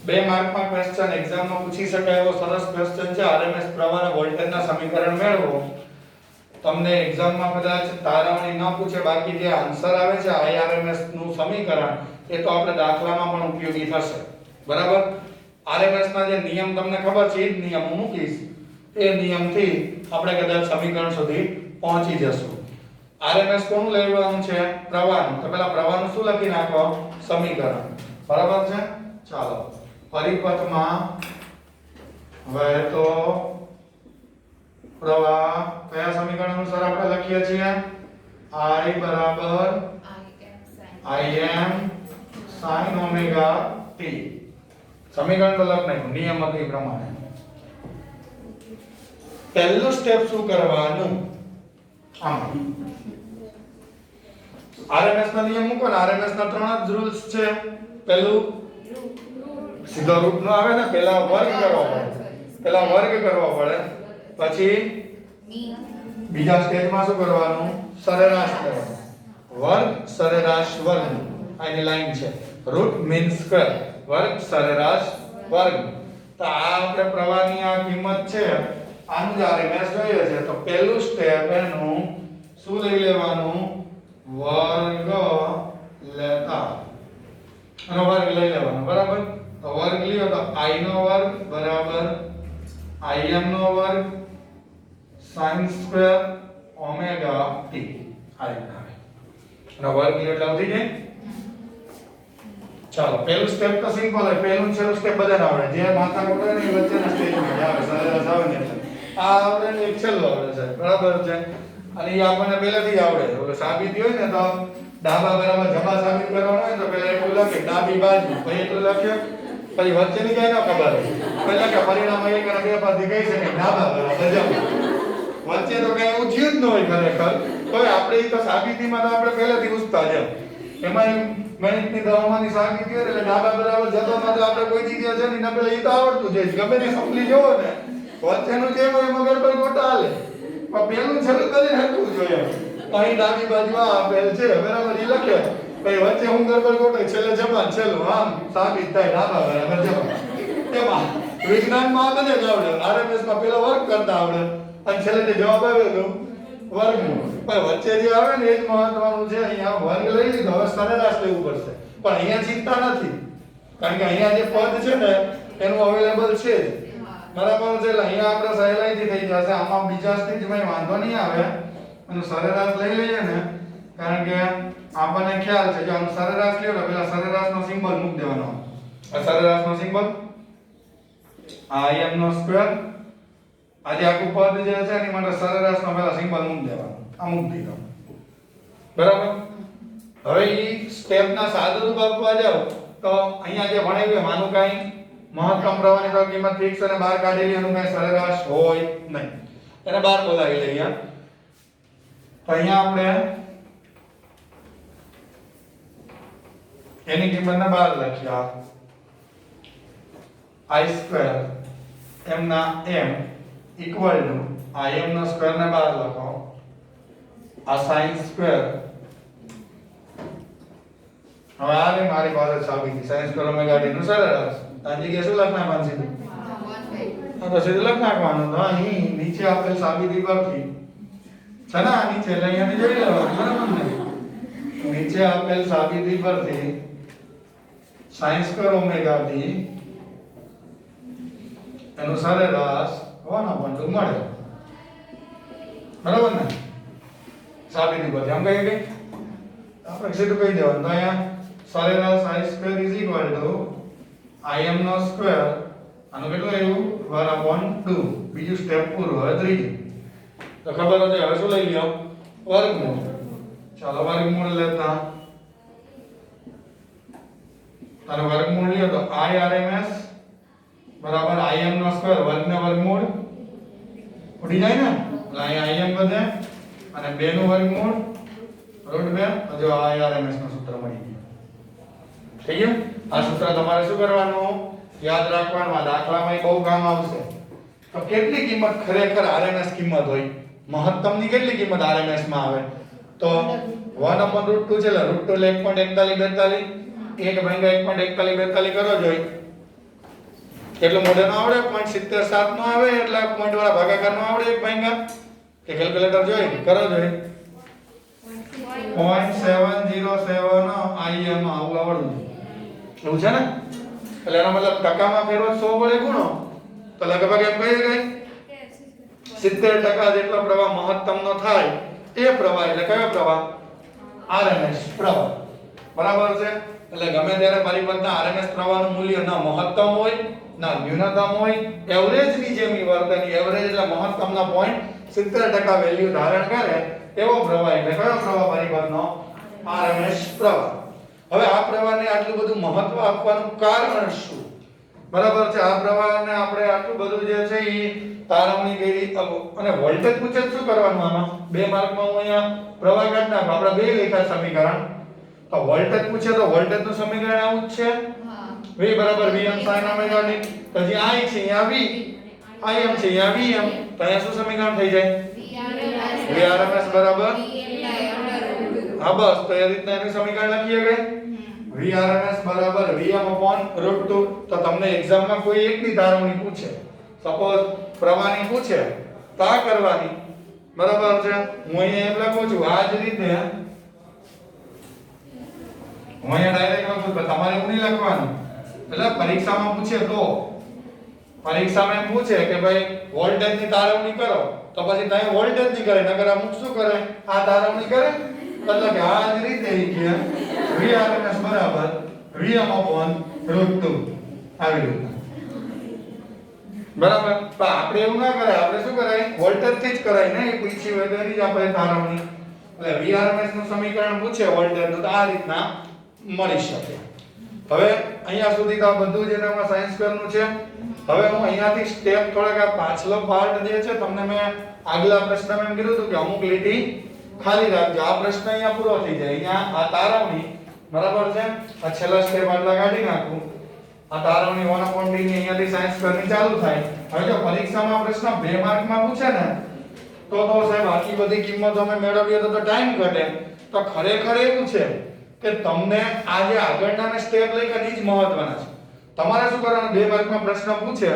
2 માર્કમાં ક્વેશ્ચન એક્ઝામમાં પૂછી શકાય એવો સરસ ક્વેશ્ચન છે આરએમએસ પ્રવાહ વોલ્ટેજના સમીકરણ મેળવો. તમને એક્ઝામમાં કદાચ તારવણી ન પૂછે, બાકી જે આન્સર આવે છે આઈઆરએમએસ નું સમીકરણ એ તો આપણે દાખલામાં પણ ઉપયોગી થશે. બરાબર? આરએમએસ ના જે નિયમ તમને ખબર છે એ જ નિયમ હું મૂકીશ. એ નિયમથી આપણે કદાચ સમીકરણ સુધી પહોંચી જશું. આરએમએસ કોનું લેવાનું છે? પ્રવાહનું. તો પહેલા પ્રવાહનું શું લખી નાખો? સમીકરણ. બરાબર છે? ચાલો. પરિપથમાં વહેતો પ્રવાહ કયા સમીકરણ અનુસાર આપણે લખીએ છીએ? I બરાબર Im sin ઓમેગા t. સમીકરણ તો લખ નાખ્યું નિયમ હતો એ પ્રમાણે. પહેલું સ્ટેપ શું કરવાનું? આમ આરએમએસ ના નિયમ મૂકો ને. આરએમએસ ના 3 જ રૂલ્સ છે. પહેલું સીધો રૂટ નો આવે ને, પહેલા વર્ગ કરવો પડે. પછી બીજા સ્ટેજમાં શું કરવાનું? સરેરાશ કરવાનું. વર્ગ સરેરાશ વર્ગ. આની લાઈન છે. Root mean square. વર્ગ સરેરાશ વર્ગ. તો આ આપણે પ્રવાહની આ કિંમત છે. આનું જ આરએમએસ જોઈએ છે. તો પહેલું સ્ટેપ એનું શું લઈ લેવાનું? વર્ગ લેતા આનો વર્ગ લઈ લેવાનો. બરાબર? તો વર્ગ લ્યો તો I નો વર્ગ બરાબર Im નો વર્ગ sin સ્ક્વેર ઓમેગા t. આ રીતના આવે. આનો વર્ગ લ્યો એટલે આવતી જાય. ચાલો, પહેલું સ્ટેપ તો સિમ્પલ છે. પહેલું છેલ્લું સ્ટેપ બધાને આવડે. જે માથા કોટે ને એ વચ્ચેના સ્ટેજમાં આવે. સરેરાશ આવે ને આ આવડે ને એક છેલ્લું આવડે છે. બરાબર છે? અને એ આપણને પહેલેથી જ આવડે છે. ઓલો સાબિતી હોય ને તો ડાબા બરાબર જમા સાબિત કરવાનું હોય તો પહેલા એટલું લખે ડાબી બાજુ, પછી એટલું લખ્યો, પછી વચ્ચેની કઈ ન ખબર હોય પહેલા કે પરિણામ એક અને બે પરથી કહી શકે ડાબા બરાબર જમા. વચ્ચે તો કઈ એવું થયું જ ન હોય ખરેખર. તો આપણે એ તો સાબિતીમાં તો આપણે પહેલેથી ઉસ્તા છે. એમાં ગણિતની દવામાંની સાબિતી હોય એટલે ડાબા બરાબર જમામાં તો આપણે કોઈ દી છે ને પેલા એ તો આવડતું છે. ગમે તે સંભળી જોવો ને વચ્ચેનું જે હોય એમાં ગડબડ ગોટા હાલે. પણ પેલું છેલ્લું કરીને હટવું જોઈએ. અહીં ડાબી બાજુ આ આપેલ છે બરાબર એ લખે. પછી વચ્ચે હું ગડબડ ગોટે છેલ્લે જમા છેલ્લું આમ સાબિત થાય ડાબા બરાબર જમા. એમાં વિજ્ઞાનમાં આ બધે જ આવડે. આરએમએસ માં પેલો વર્ગ કરતા આવડે અને છેલ્લે જે જવાબ આવેલો વર્ગમૂળ. પણ વચ્ચે જે આવે ને એ જ મહત્વનું છે. અહીંયા વર્ગ લઈ લીધો, હવે સરેરાશ લેવું પડશે. પણ અહીંયા ચિંતા નથી, કારણ કે અહીંયા જે પદ છે ને એનું અવેલેબલ છે જ. બરાબર છે? એટલે અહીંયા આપણે સહેલાઈથી થઈ જશે. આમાં બીજા સ્ટેજમાં વાંધો નહીં આવે. અને સરેરાશ લઈ લઈએ ને, કારણ કે આપણને ખ્યાલ છે જો આનું સરેરાશ લ્યો તો પેલા સરેરાશનો સિમ્બોલ મૂકી દેવાનો. આ સરેરાશનો સિમ્બોલ આ Im નો સ્ક્વેર. આજે આખું પદ જે છે એની માટે સરેરાશનો પેલા સિમ્બોલ મૂકી દેવાનો. આ મૂકી દીધો. બરાબર? હવે ઈ સ્ટેપના સાદુરૂપ આપવા જાવ તો અહીંયા જે ભણાવ્યું માનું કાઈ મહત્તમ પ્રવાહની તો કિંમત ફિક્સ અને બહાર કાઢેલી એનું કઈ સરેરાશ હોય નહીં. એને બહાર બોલાવી લઈએ. તો અહીંયા આપણે એની કિંમતને બહાર લખ્યા. I સ્ક્વેર m ના m ઇક્વલ ટુ Im નો સ્ક્વેર ને બહાર લખો. આ sin સ્ક્વેર. હવે આ રે મારી પાસે સાબિતી sin સ્ક્વેર ઓમેગા t નું સરેરાશ. તાજી કે શું લખના પાછી? હા તો સીધું લખ નાખવાનું. તો અહીં નીચે આપેલ સાબિતી પરથી છે ને, આ નીચે એટલે અહીંયાથી જોઈ લેવાનું. બરાબર ને? નીચે આપેલ સાબિતી પરથી sin સ્ક્વેર ઓમેગા t એનું સરેરાશ 1/2 મળે. બરાબર ને? સાબિતી પરથી આમ કહીએ કે આપણે સીધું કહી દેવાનું. તો અહીંયા સરેરાશ I square is equal to Im નો સ્ક્વેર. આનું કેટલું આવ્યું? 1/2. બીજું સ્ટેપ પૂરું. હવે ત્રીજું તો ખબર હતી. હવે શું લઈ લ્યો? વર્ગમૂળ. ચાલો વર્ગમૂળ લેતા અને વર્ગમૂળ લ્યો તો IRMS બરાબર Im નો સ્ક્વેર વર્ગ ને વર્ગમૂળ ઉડી જાય ને, એટલે અહીંયા Im વધે અને 2 નું વર્ગમૂળ √2. તો જો IRMS નું સૂત્ર મળી ગયું. થઈ ગયું? આ સૂત્ર તમારે શું કરવાનું? યાદ રાખવાનું. આ દાખલામાં બહુ કામ આવશે. તો કેટલી કિંમત ખરેખર RMS કિંમત હોય? મહત્તમની કેટલી કિંમત RMS માં આવે? તો 1/√2 છે એટલે √2 એટલે 1.4142. 1 ભાગ્યા 1.4142 કરો જોઈ. કેટલું મોઢે ન આવડે 0.77 નો આવે એટલે પોઈન્ટ વાળા ભાગાકાર નો આવડે એક ભાંગા કે કેલ્ક્યુલેટર જોઈ કરો જોઈ 0.707 આઈએમ આવું આવડવું એવું છે ને એટલે એનો મતલબ ટકામાં ફેરવો 100 વડે ગુણો તો લગભગ એમ કહી શકાય 70% જેટલો પ્રવાહ મહત્તમનો થાય એ પ્રવાહ એટલે કયો પ્રવાહ આરએમએસ પ્રવાહ બરાબર છે એટલે ગમે ત્યારે પરિબળના આરએમએસ પ્રવાહનું મૂલ્ય ન મહત્તમ હોય ના ન્યૂનતમ હોય એવરેજ ની જેમ વર્તન એવરેજ એટલે મહત્તમના પોઈન્ટ 70% વેલ્યુ ધારણ કરે એવો પ્રવાહ એટલે કયો પ્રવાહ પરિબળનો આરએમએસ પ્રવાહ હવે આ પ્રવાહને આટલું બધું મહત્વ આપવાનું કારણ શું બરાબર છે આ પ્રવાહને આપણે આટલું બધું જે છે ઈ તારવણી કરી અને વોલ્ટેજ પૂછે શું કરવાનું આમાં 2 માર્કમાં હું અહીંયા પ્રવાહ કાઢ નાખ આપણે બે લખ્યા સમીકરણ તો વોલ્ટેજ પૂછે તો વોલ્ટેજ નું સમીકરણ આવું જ છે V બરાબર Vm sin omega t તો જે I છે અહીંયા V Im છે અહીંયા Vm તો અહીંયા શું સમીકરણ થઈ જાય Vrms બરાબર હા બસ તો એ રીતના એનું સમીકરણ લખીએ ગਏ Vrms બરાબર Vm/√2 તો તમને એક્ઝામમાં કોઈ એકની તારવણી પૂછે સપોઝ પ્રવાહની પૂછે તો આ કરવાની બરાબર છે હું અહીંયા એમ લખું છું આ જ રીતે હું અહીંયા ડાયરેક્ટ લખું તો તમારે એવું નહીં લખવાનું એટલે પરીક્ષામાં પૂછે તો પરીક્ષામાં એમ પૂછે કે ભાઈ વોલ્ટેજની તારવણી કરો તો પછી તમે વોલ્ટેજ ની કરે નકર અમુક શું કરે આ તારવણી કરે એટલે કે આ જ રીતે ઈ કે Vrms બરાબર Vm/√2 આવી રીતે બરાબર તો આપણે એવું ના કરાય આપણે શું કરાય વોલ્ટેજ થી જ કરાય ને એ પૂછી હોય તો એની જ આપણે તારવણી એટલે Vrms નું સમીકરણ પૂછે વોલ્ટેજ નું તો આ રીતના મળી શકે હવે અહીંયા સુધી તો બધું જ એનામાં સાયન્સ કરવાનું છે હવે હું અહીંયાથી સ્ટેપ થોડાક આ પાછલો પાર્ટ જે છે તમને મેં આગલા પ્રશ્નમાં એમ કીધું હતું કે અમુક લીટી ખાલી રાખજો આ પ્રશ્ન અહીંયા પૂરો થઈ જાય અહીંયા આ તારવણી બરાબર છે આ છેલ્લા સ્ટેપ આટલા કાઢી નાખું આ તારવણી 1/d ની અહીંયાથી સાયન્સ કરવાની ચાલુ થાય હવે જો પરીક્ષામાં પ્રશ્ન 2 માર્કમાં પૂછે ને તો સાહેબ આટલી બધી કિંમતો અમે મેળવીએ તો ટાઈમ ઘટે તો ખરેખર એવું છે કે તમને આ જે આગળના ને સ્ટેપ લઈ કે ઈ જ મહત્વના છે તમારે શું કરવાનું 2 માર્કમાં પ્રશ્ન પૂછે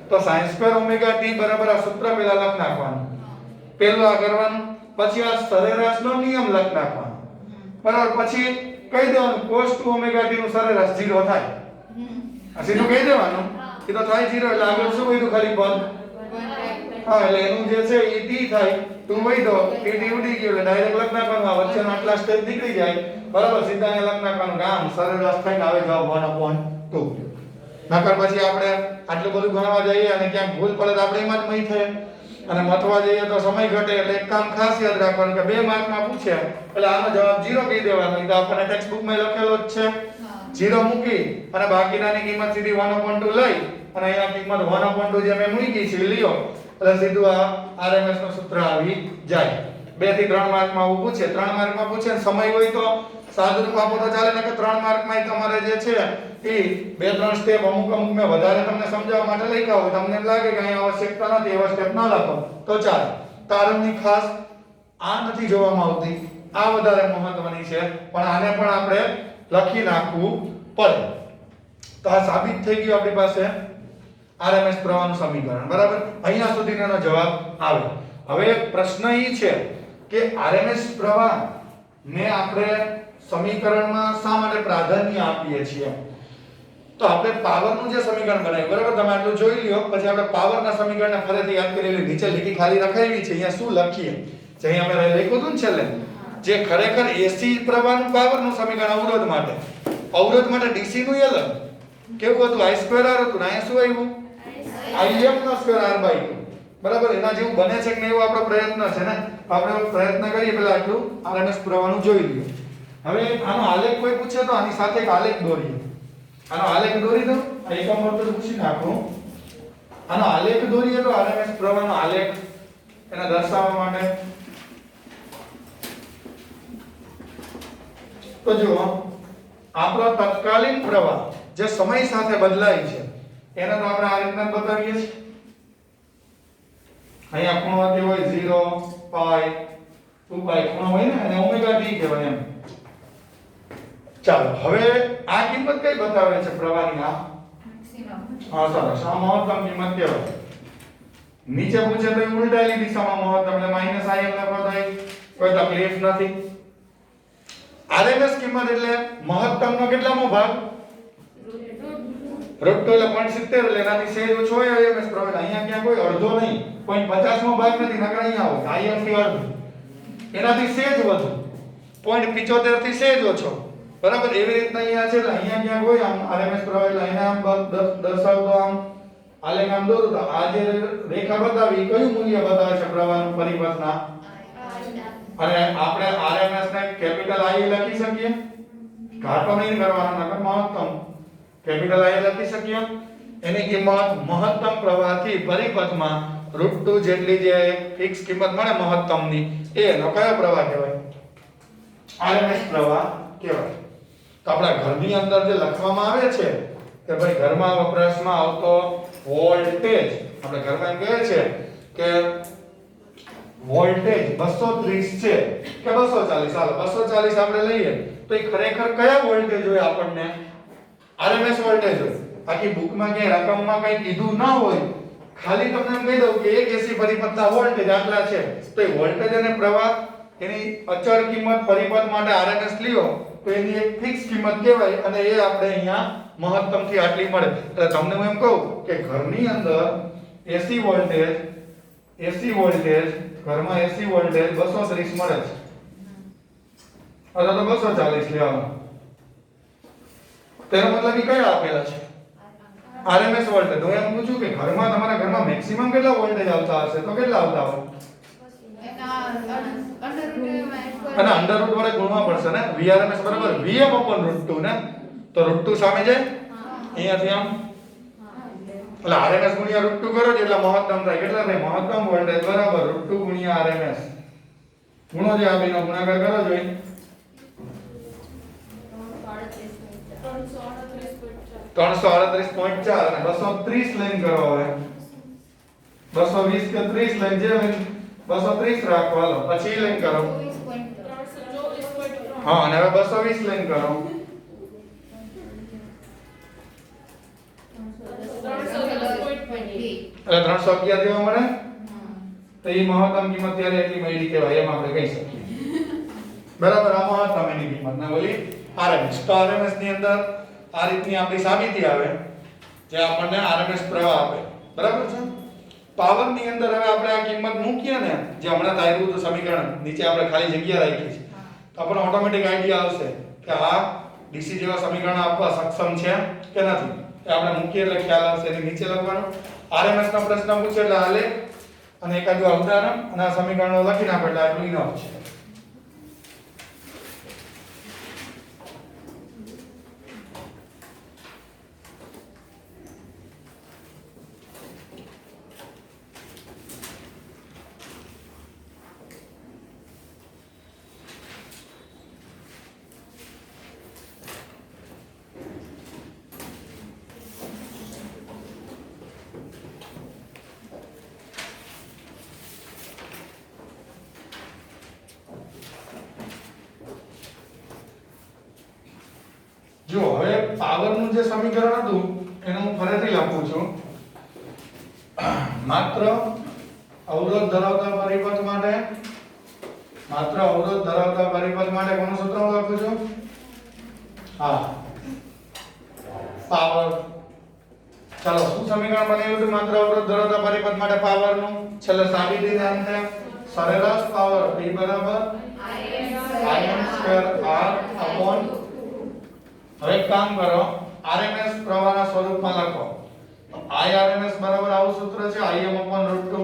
તો sin² ઓમેગા t બરાબર આ સૂત્ર પહેલા લખ નાખવાનું પહેલું આ કરવાનું પછી આ સરેરાશનો નિયમ લખ નાખવાનો બરાબર પછી કહી દેવાનું cos 2 ઓમેગા t નું સરેરાશ 0 થાય આ સીધું કહી દેવાનું કે તો થાય 0 એટલે આગળ શું વધ્યું ખાલી પદ હા એટલે એનું જે છે એ t થાય 2 વધ્યો t ઉડી ગયો એટલે ડાયરેક્ટ લખ નાખવાનું આ વચ્ચેનો આટલા સ્ટેપ નીકળી જાય બરાબર સીધા અહીંયા લખ નાખવાનું કે આમ સરેરાશ થઈને આવે જવાબ 1/2 નકર પછી આપણે આટલું બધું ગણવા જઈએ અને ક્યાંક ભૂલ પડે તો આપણે એમાં જ મઈ થાય અને મથવા જઈએ તો સમય ઘટે એટલે એક કામ ખાસ યાદ રાખવાનું કે 2 માર્કમાં પૂછે એટલે આનો જવાબ 0 કહી દેવાનો એ તો આપણને ટેક્સ્ટ બુકમાં લખેલો જ છે 0 મૂકી અને બાકીનાની કિંમત સીધી 1/2 લઈ અને અહીંયા કિંમત 1/2 જે મેં મૂકી છે લ્યો એટલે સીધું આ RMS નું સૂત્ર આવી જાય 2 થી 3 માર્કમાં આવું પૂછે 3 માર્કમાં પૂછે ને સમય હોય તો સાદું રૂપ આપો તો ચાલે ને કે 3 માર્કમાં તમારે જે છે એ 2-3 સ્ટેપ અમુક મેં વધારે તમને સમજાવવા માટે લખ્યા હોય તમને એમ લાગે કે અહીંયા આવશ્યકતા નથી એવા સ્ટેપ ના લખો તો ચાલે તારણની ખાસ આ નથી જોવામાં આવતી આ વધારે મહત્વની છે પણ આને પણ આપણે લખી નાખવું પડે તો આ સાબિત થઈ ગયું આપણી પાસે RMS પ્રવાહનું સમીકરણ બરાબર અહીંયા સુધીનો જવાબ આવે હવે પ્રશ્ન એ છે કે RMS પ્રવાહ ને આપણે સમીકરણમાં શા માટે પ્રાધાન્ય આપીએ છીએ તો આપણે પાવરનું જે સમીકરણ બનાવ્યું બરાબર તમે આટલું જોઈ લ્યો પછી આપણે પાવરના સમીકરણને ફરીથી યાદ કરી લઈએ નીચે લીટી ખાલી રખાવી છે અહીંયા શું લખીએ જે અહીંયા આપણે લખ્યું હતું ને છેલ્લે જે ખરેખર AC પ્રવાહનું પાવરનું સમીકરણ અવરોધ માટે DC નું અલગ કેવું હતું I સ્ક્વેર R હતું અહીંયા શું આવ્યું Im નો સ્ક્વેર R/2 બરાબર એના જેવું બને છે કે નહીં એવો આપણો પ્રયત્ન છે ને આપણે પ્રયત્ન કરીએ પહેલા આટલું RMS પ્રવાહનું જોઈ લઈએ હવે આનો આલેખ કોઈ પૂછે તો આની સાથે એક આલેખ દોરીએ આનો આલેખ દોરી દો એકમ વર્તુળ પૂછી નાખો આનો આલેખ દોરીએ તો RMS પ્રવાહનો આલેખ એને દર્શાવવા માટે તો જો આપણો તત્કાલીન પ્રવાહ જે સમય સાથે બદલાય છે એને તો આપણે આ રીતના બતાવીએ છીએ અહીંયા ખૂણો તે હોય 0 π 2π ખૂણો હોય ને અને ઓમેગા t કહેવાય એમ ચાલો હવે આ કિંમત કઈ બતાવે છે પ્રવાહની આ હા સરસ આ મહત્તમ કિંમત કહેવાય નીચે પૂછે તો ઉલટાયેલી દિશામાં મહત્તમ એટલે માઈનસ im લખો તો કોઈ તકલીફ નથી RMS કિંમત એટલે મહત્તમનો કેટલામો ભાગ √2 એટલે 0.70 એટલે એનાથી સહેજ ઓછો હોય RMS પ્રવેગ અહીંયા ક્યાં કોઈ અડધો નહીં 0.50મો ભાગ નથી નકર અહીંયા આવે im થી અડધું એનાથી સહેજ વધુ 0.75 થી સહેજ ઓછો બરાબર એવી રીતના અહીંયા છે એટલે અહીંયા ક્યાં કોઈ આમ RMS પ્રવેગ એટલે એને આમ દર્શાવતો આમ આલેખ આમ દોરું તો આ જે રેખા બતાવી કયું મૂલ્ય બતાવે છે પ્રવાહનું પરિપથના અને આપણે RMS ને કેપિટલ I લખી શકીએ ઘાટો નહીં કરવાનો નકર મહત્તમ કેપિટલ I લખી શકીએ એની કિંમત મહત્તમ પ્રવાહથી પરિપથમાં √2 જેટલી જે ફિક્સ કિંમત મળે મહત્તમની એનો કયો પ્રવાહ કહેવાય RMS પ્રવાહ કહેવાય તો આપણા ઘરની અંદર જે લખવામાં આવે છે કે ભાઈ ઘરમાં વપરાશમાં આવતો વોલ્ટેજ આપણે ઘરમાં એમ કહે છે કે વોલ્ટેજ 230 છે કે 240 ચાલો 240 આપણે લઈએ તો એ ખરેખર કયા વોલ્ટેજ હોય આપણને RMS વોલ્ટેજ હોય આખી બુકમાં કે રકમમાં કંઈ કીધું ના હોય ખાલી તમને એમ કહી દઉં કે એક AC પરિપથના વોલ્ટેજ આટલા છે તો એ વોલ્ટેજ અને પ્રવાહ એની અચળ કિંમત પરિપથ માટે RMS લ્યો તો એની એક ફિક્સ કિંમત કહેવાય અને એ આપણે અહીંયા મહત્તમ થી આટલી મળે એટલે તમને હું એમ કહું કે ઘરની અંદર AC વોલ્ટેજ ઘરમાં AC વોલ્ટેજ 230 મળે છે અથવા તો 240 લેવાનો તેનો મતલબ એ કયા આપેલા છે RMS વોલ્ટેજ હું એમ પૂછું કે ઘરમાં તમારા ઘરમાં મેક્સિમમ કેટલા વોલ્ટેજ આવતા હશે તો કેટલા આવતા હોય અને અંડરરૂટ વડે ગુણવા પડશે ને VRMS બરાબર VM upon √2 ને તો √2 સામે જાય અહીંયાથી આમ એટલે RMS ગુણ્યા √2 કરો એટલે મહત્તમ થાય કેટલા થાય મહત્તમ વોલ્ટેજ બરાબર √2 ગુણ્યા RMS ગુણો જે આ બેનો ગુણાકાર કરો જોઈએ 338.4 અને 230 લાઈન કરો હવે 220 કે 30 લાઈન જે 230 રાખો હાલો પછી લાઈન કરો હા અને હવે 220 લાઈન કરો એટલે 311 જેવા મળે તો એ મહત્તમ કિંમત ત્યારે એટલી મળી કહેવાય એમ આપણે કહી શકીએ બરાબર આ મહત્તમ એની કિંમત ના બોલી RMS તો RMS ની અંદર આ રીતની આપણી સાબિતી આવે જે આપણને RMS પ્રવાહ આપે બરાબર છે પાવર ની અંદર હવે આપણે આ કિંમત મૂકીએ ને જે હમણાં ધાર્યું હતું સમીકરણ નીચે આપણે ખાલી જગ્યા રાખી છે તો આપણને ઓટોમેટિક આઈડિયા આવશે કે આ DC જેવા સમીકરણ આપવા સક્ષમ છે કે નથી એ આપણે મૂકીએ એટલે ખ્યાલ આવશે એની નીચે લખવાનું RMS નો પ્રશ્ન પૂછે એટલે આલેખ અને એકાદું ઉદાહરણ અને આ સમીકરણો લખી નાખો એટલે આટલું ઇનફ છે જો હવે પાવરનું જે સમીકરણ હતું એને હું ફરીથી લખું છું માત્ર અવરોધ ધરાવતા પરિપથ માટે કોનું સૂત્ર હું લખું છું હા પાવર ચાલો શું સમીકરણ બનાવ્યું હતું માત્ર અવરોધ ધરાવતા પરિપથ માટે પાવરનું છેલ્લે સાબિતી નામ છે સરેરાશ પાવર P બરાબર Im2R/. હવે એક કામ કરો RMS પ્રવાહના સ્વરૂપમાં લખો તો IRMS બરાબર આવું સૂત્ર છે Im upon √2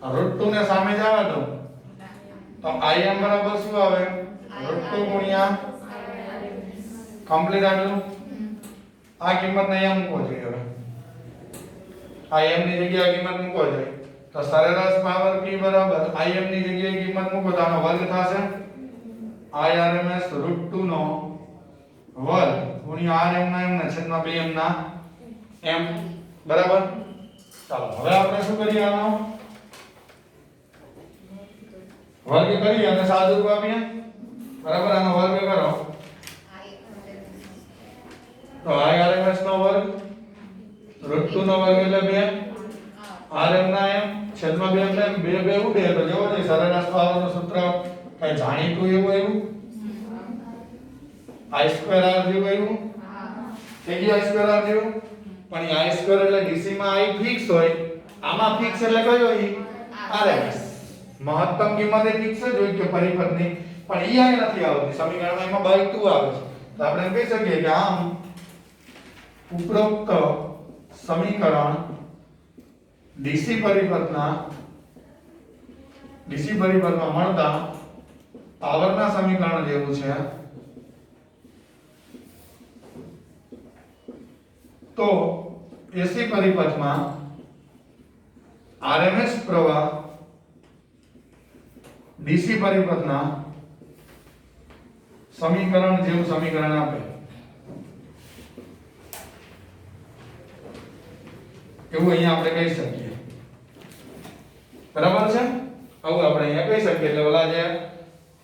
√2 ને સામે જવા દો તો Im બરાબર શું આવે √2 ગુણ્યા કમ્પ્લીટ આટલું આ કિંમતને અહીંયા મૂકો જોઈએ હવે આ m ની જગ્યાએ કિંમત મૂકો જોઈએ તો સરેરાશ પાવર P બરાબર Im ની જગ્યાએ કિંમત મૂકો તો આનો વર્ગ થશે IRMS √2 નો વર્ગ ગુણ્યા rm ના m ના છેદમાં 2m ના m બરાબર ચાલો હવે આપણે શું કરીએ આનો વર્ગ કરી અને સાદુરૂપ આપીએ બરાબર આનો વર્ગ કરો તો IRMS નો વર્ગ √2 નો વર્ગ એટલે 2 rm ના m છેદમાં 2 એટલે 2 ઉડે તો જવો જોઈએ સરેરાશ પાવરનું સૂત્ર કઈ જાણીતું એવું આવ્યું i2r જેવું આવ્યું થઈ ગયું i2r જેવું પણ એ i2 એટલે dc માં i ફિક્સ હોય આમાં ફિક્સ એટલે કયો ઈ rms મહત્તમ કિંમત એ ફિક્સ જ હોય કે પરિપથની પણ ઈ આય નથી આવતી સમીકરણમાં એમાં બાય 2 આવે છે તો આપણે એમ કહી શકીએ કે આમ ઉપરોક્ત સમીકરણ DC પરિપથમાં મળતા પાવરના સમીકરણ જેવું છે તો AC પરિપથમાં RMS પ્રવાહ DC પરિપથના સમીકરણ જેવું સમીકરણ આપે એવું અહીંયા આપણે કહી શકીએ બરાબર છે આવું આપણે અહીંયા કહી શકીએ એટલે ઓલા જે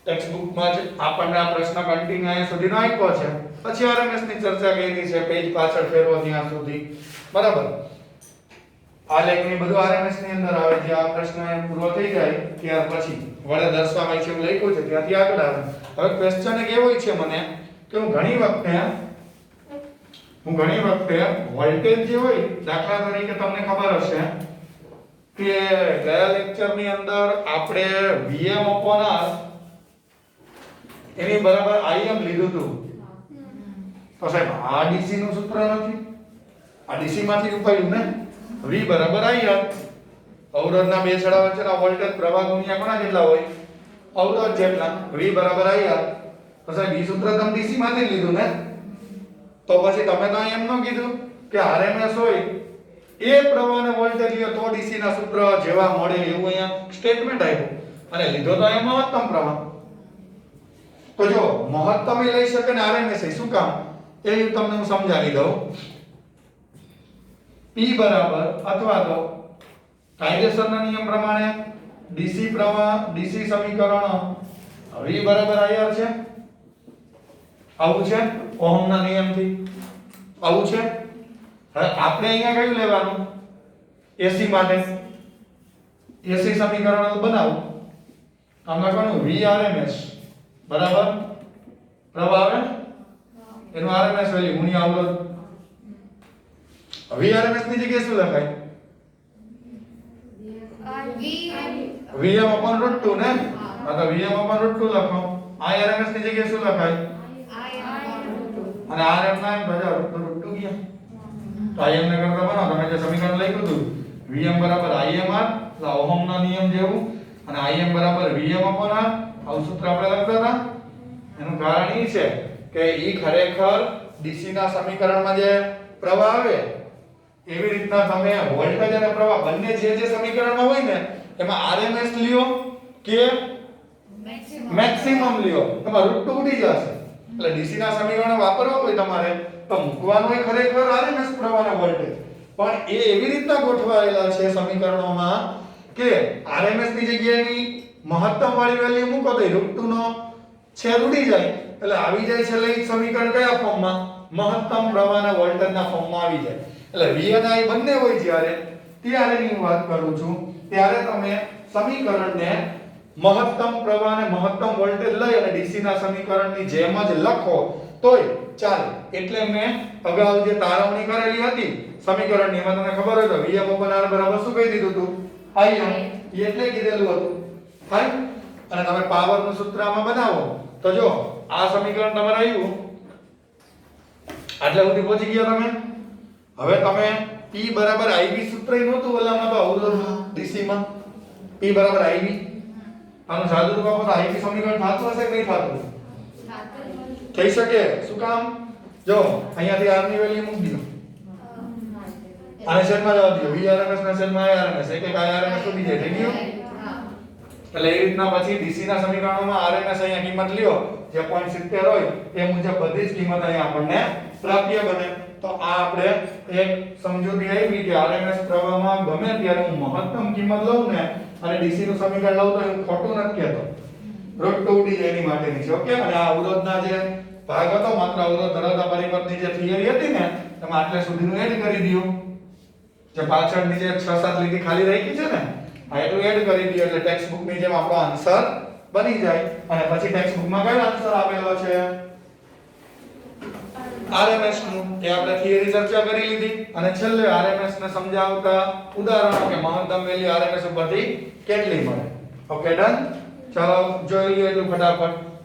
ટેક્સ્ટ બુકમાં જ આપણને આ પ્રશ્ન કન્ટિન્યુ અહીંયા સુધીનો આપ્યો છે પછી RMS ની ચર્ચા કરી છે પેજ પાછળ ફેરવો ત્યાં સુધી બરાબર આ લેખની બધું RMS ની અંદર આવે જે આ પ્રશ્ન પૂરો થઈ જાય ત્યાર પછી વડે દર્શાવાય છે એવું લખ્યું છે ત્યાંથી આગળ આવે હવે ક્વેશ્ચન એક એવો છે મને કે હું ઘણી વખતે વોલ્ટેજ જે હોય દાખલા તરીકે તમને ખબર હશે કે ગયા લેક્ચરની અંદર આપણે Vm/R એની બરાબર Im લીધું હતું તો સાહેબ આ DC નું સૂત્ર નથી આ DC માંથી ઉપાડ્યું ને V બરાબર IR અવરોધના બે છેડા વચ્ચેના વોલ્ટેજ પ્રવાહ ગુણ્યા કોના જેટલા હોય અવરોધ જેટલા V બરાબર IR તો સાહેબ ઈ સૂત્ર તમે DC માંથી લીધું ને તો પછી તમે તો એમ ન કીધું કે RMS હોય એ પ્રવાહને વોલ્ટેજ લ્યો તો DC ના સૂત્ર જેવા મળે એવું અહીંયા સ્ટેટમેન્ટ આપ્યું અને લીધો તો અહીંયા મહત્તમ પ્રવાહ તો જો મહત્તમ એ લઈ શકે ને RMS એ શું કામ એ તમને હું સમજાવી દઉં P બરાબર અથવા તો કાયદેસરના નિયમ પ્રમાણે DC પ્રવાહ DC સમીકરણ V બરાબર IR છે આવું છે ઓહમના નિયમથી આવું છે હવે આપણે અહીંયા કયું લેવાનું AC માટે AC સમીકરણ બનાવો આમાં કોનું VRMS બરાબર પ્રવાહ આવે એનું RMS વેલ્યુ ગુણ્યા અવરોધ VRMS ની જગ્યાએ શું લખાય Vm/√2 ને હા તો Vm/√2 લખો IRMS ની જગ્યાએ શું લખાય અને Rm ના બધા √2 ગયા તો Im ને કરતા બનાવો તમે જે સમીકરણ લખ્યું હતું Vm બરાબર Imr એટલે ઓહમના નિયમ જેવું અને Im બરાબર Vm/R આવું સૂત્ર આપણે લખતા હતા એનું કારણ એ છે કે ઈ ખરેખર DC ના સમીકરણમાં જે પ્રવાહ આવે એવી રીતના તમે વોલ્ટેજ અને પ્રવાહ બંને જે સમીકરણમાં હોય ને એમાં RMS લ્યો કે મેક્સિમમ લ્યો તમારું √2 ઉડી જશે એટલે DC ના સમીકરણ વાપરવા હોય તમારે તો મૂકવાનું હોય ખરેખર RMS પ્રવાહના વોલ્ટેજ પણ એ એવી રીતના ગોઠવાયેલા છે સમીકરણોમાં કે RMS ની જગ્યાએની મહત્તમ વાળી વેલ્યુ મૂકો તો √2 નો છેદ ઉડી જાય એટલે આવી જાય છે એટલે સમીકરણ કયા ફોર્મમાં મહત્તમ પ્રવાહના વોલ્ટેજના ફોર્મમાં આવી જાય એટલે V અને I બંને હોય ત્યારે ની વાત કરું છું ત્યારે તમે સમીકરણને મહત્તમ પ્રવાહ અને મહત્તમ વોલ્ટેજ લઈ અને DC ના સમીકરણની જેમ જ લખો તોય ચાલે એટલે મેં અગાઉ જે તારવણી કરેલી હતી સમીકરણની એમાં તમને ખબર હોય તો Vm/R બરાબર શું કહી દીધું હતું Im એટલે કીધેલું હતું ફાઈન અને તમે પાવરનું સૂત્ર આમાં બનાવો તો જો આ સમીકરણ તમારે આવ્યું આટલે સુધી પહોંચી ગયા તમે હવે તમે P બરાબર IV સૂત્ર નહોતું ઓલામાં તો અવરોધ DC માં P બરાબર IV આનું સાદું રૂપ આપો તો IV સમીકરણ થાતું હશે કે નહીં થાતું થઈ શકે શું કામ જો અહીંયાથી R ની વેલ્યુ મૂકી દો આને છેદમાં જવા દો VRMS ના છેદમાં IRMS એક IRMS ઉડી જાય થઈ ગયું એટલે એ રીતના પછી DC ના સમીકરણોમાં RMS અહીંયા કિંમત લ્યો જે 0.70 હોય એ મુજબ બધી જ કિંમત અહીંયા આપણને પ્રાપ્ય બને તો આ આપણે એક સમજૂતી આવી કે RMS પ્રવાહમાં ગમે ત્યારે હું મહત્તમ કિંમત લઉં ને અને DC નું સમીકરણ લઉં તો હું ખોટું નથી કહેતો √2 ઉડી જાય એની માટેની છે ઓકે અને આ અવરોધના જે ભાગ હતો માત્ર અવરોધ ધરાવતા પરિપથની જે થિયરી હતી ને એમાં આટલે સુધીનું એડ કરી દયો જે પાછળની જે 6-7 લીટી ખાલી રહી છે ને આ એટલું એડ કરી દઈએ એટલે ટેક્સ્ટ બુક ની જેમ આપણો આન્સર બની જાય અને પછી ટેક્સ્ટ બુક માં કયો આન્સર આપેલો છે RMS નું એ આપણે થિયરી ચર્ચા કરી લીધી અને છેલ્લે RMS ને સમજાવતા ઉદાહરણો કે મહત્તમ વેલ્યુ RMS ઉપરથી કેટલી મળે. Okay done. ચાલો જોઈ લઈએ એટલું ફટાફટ.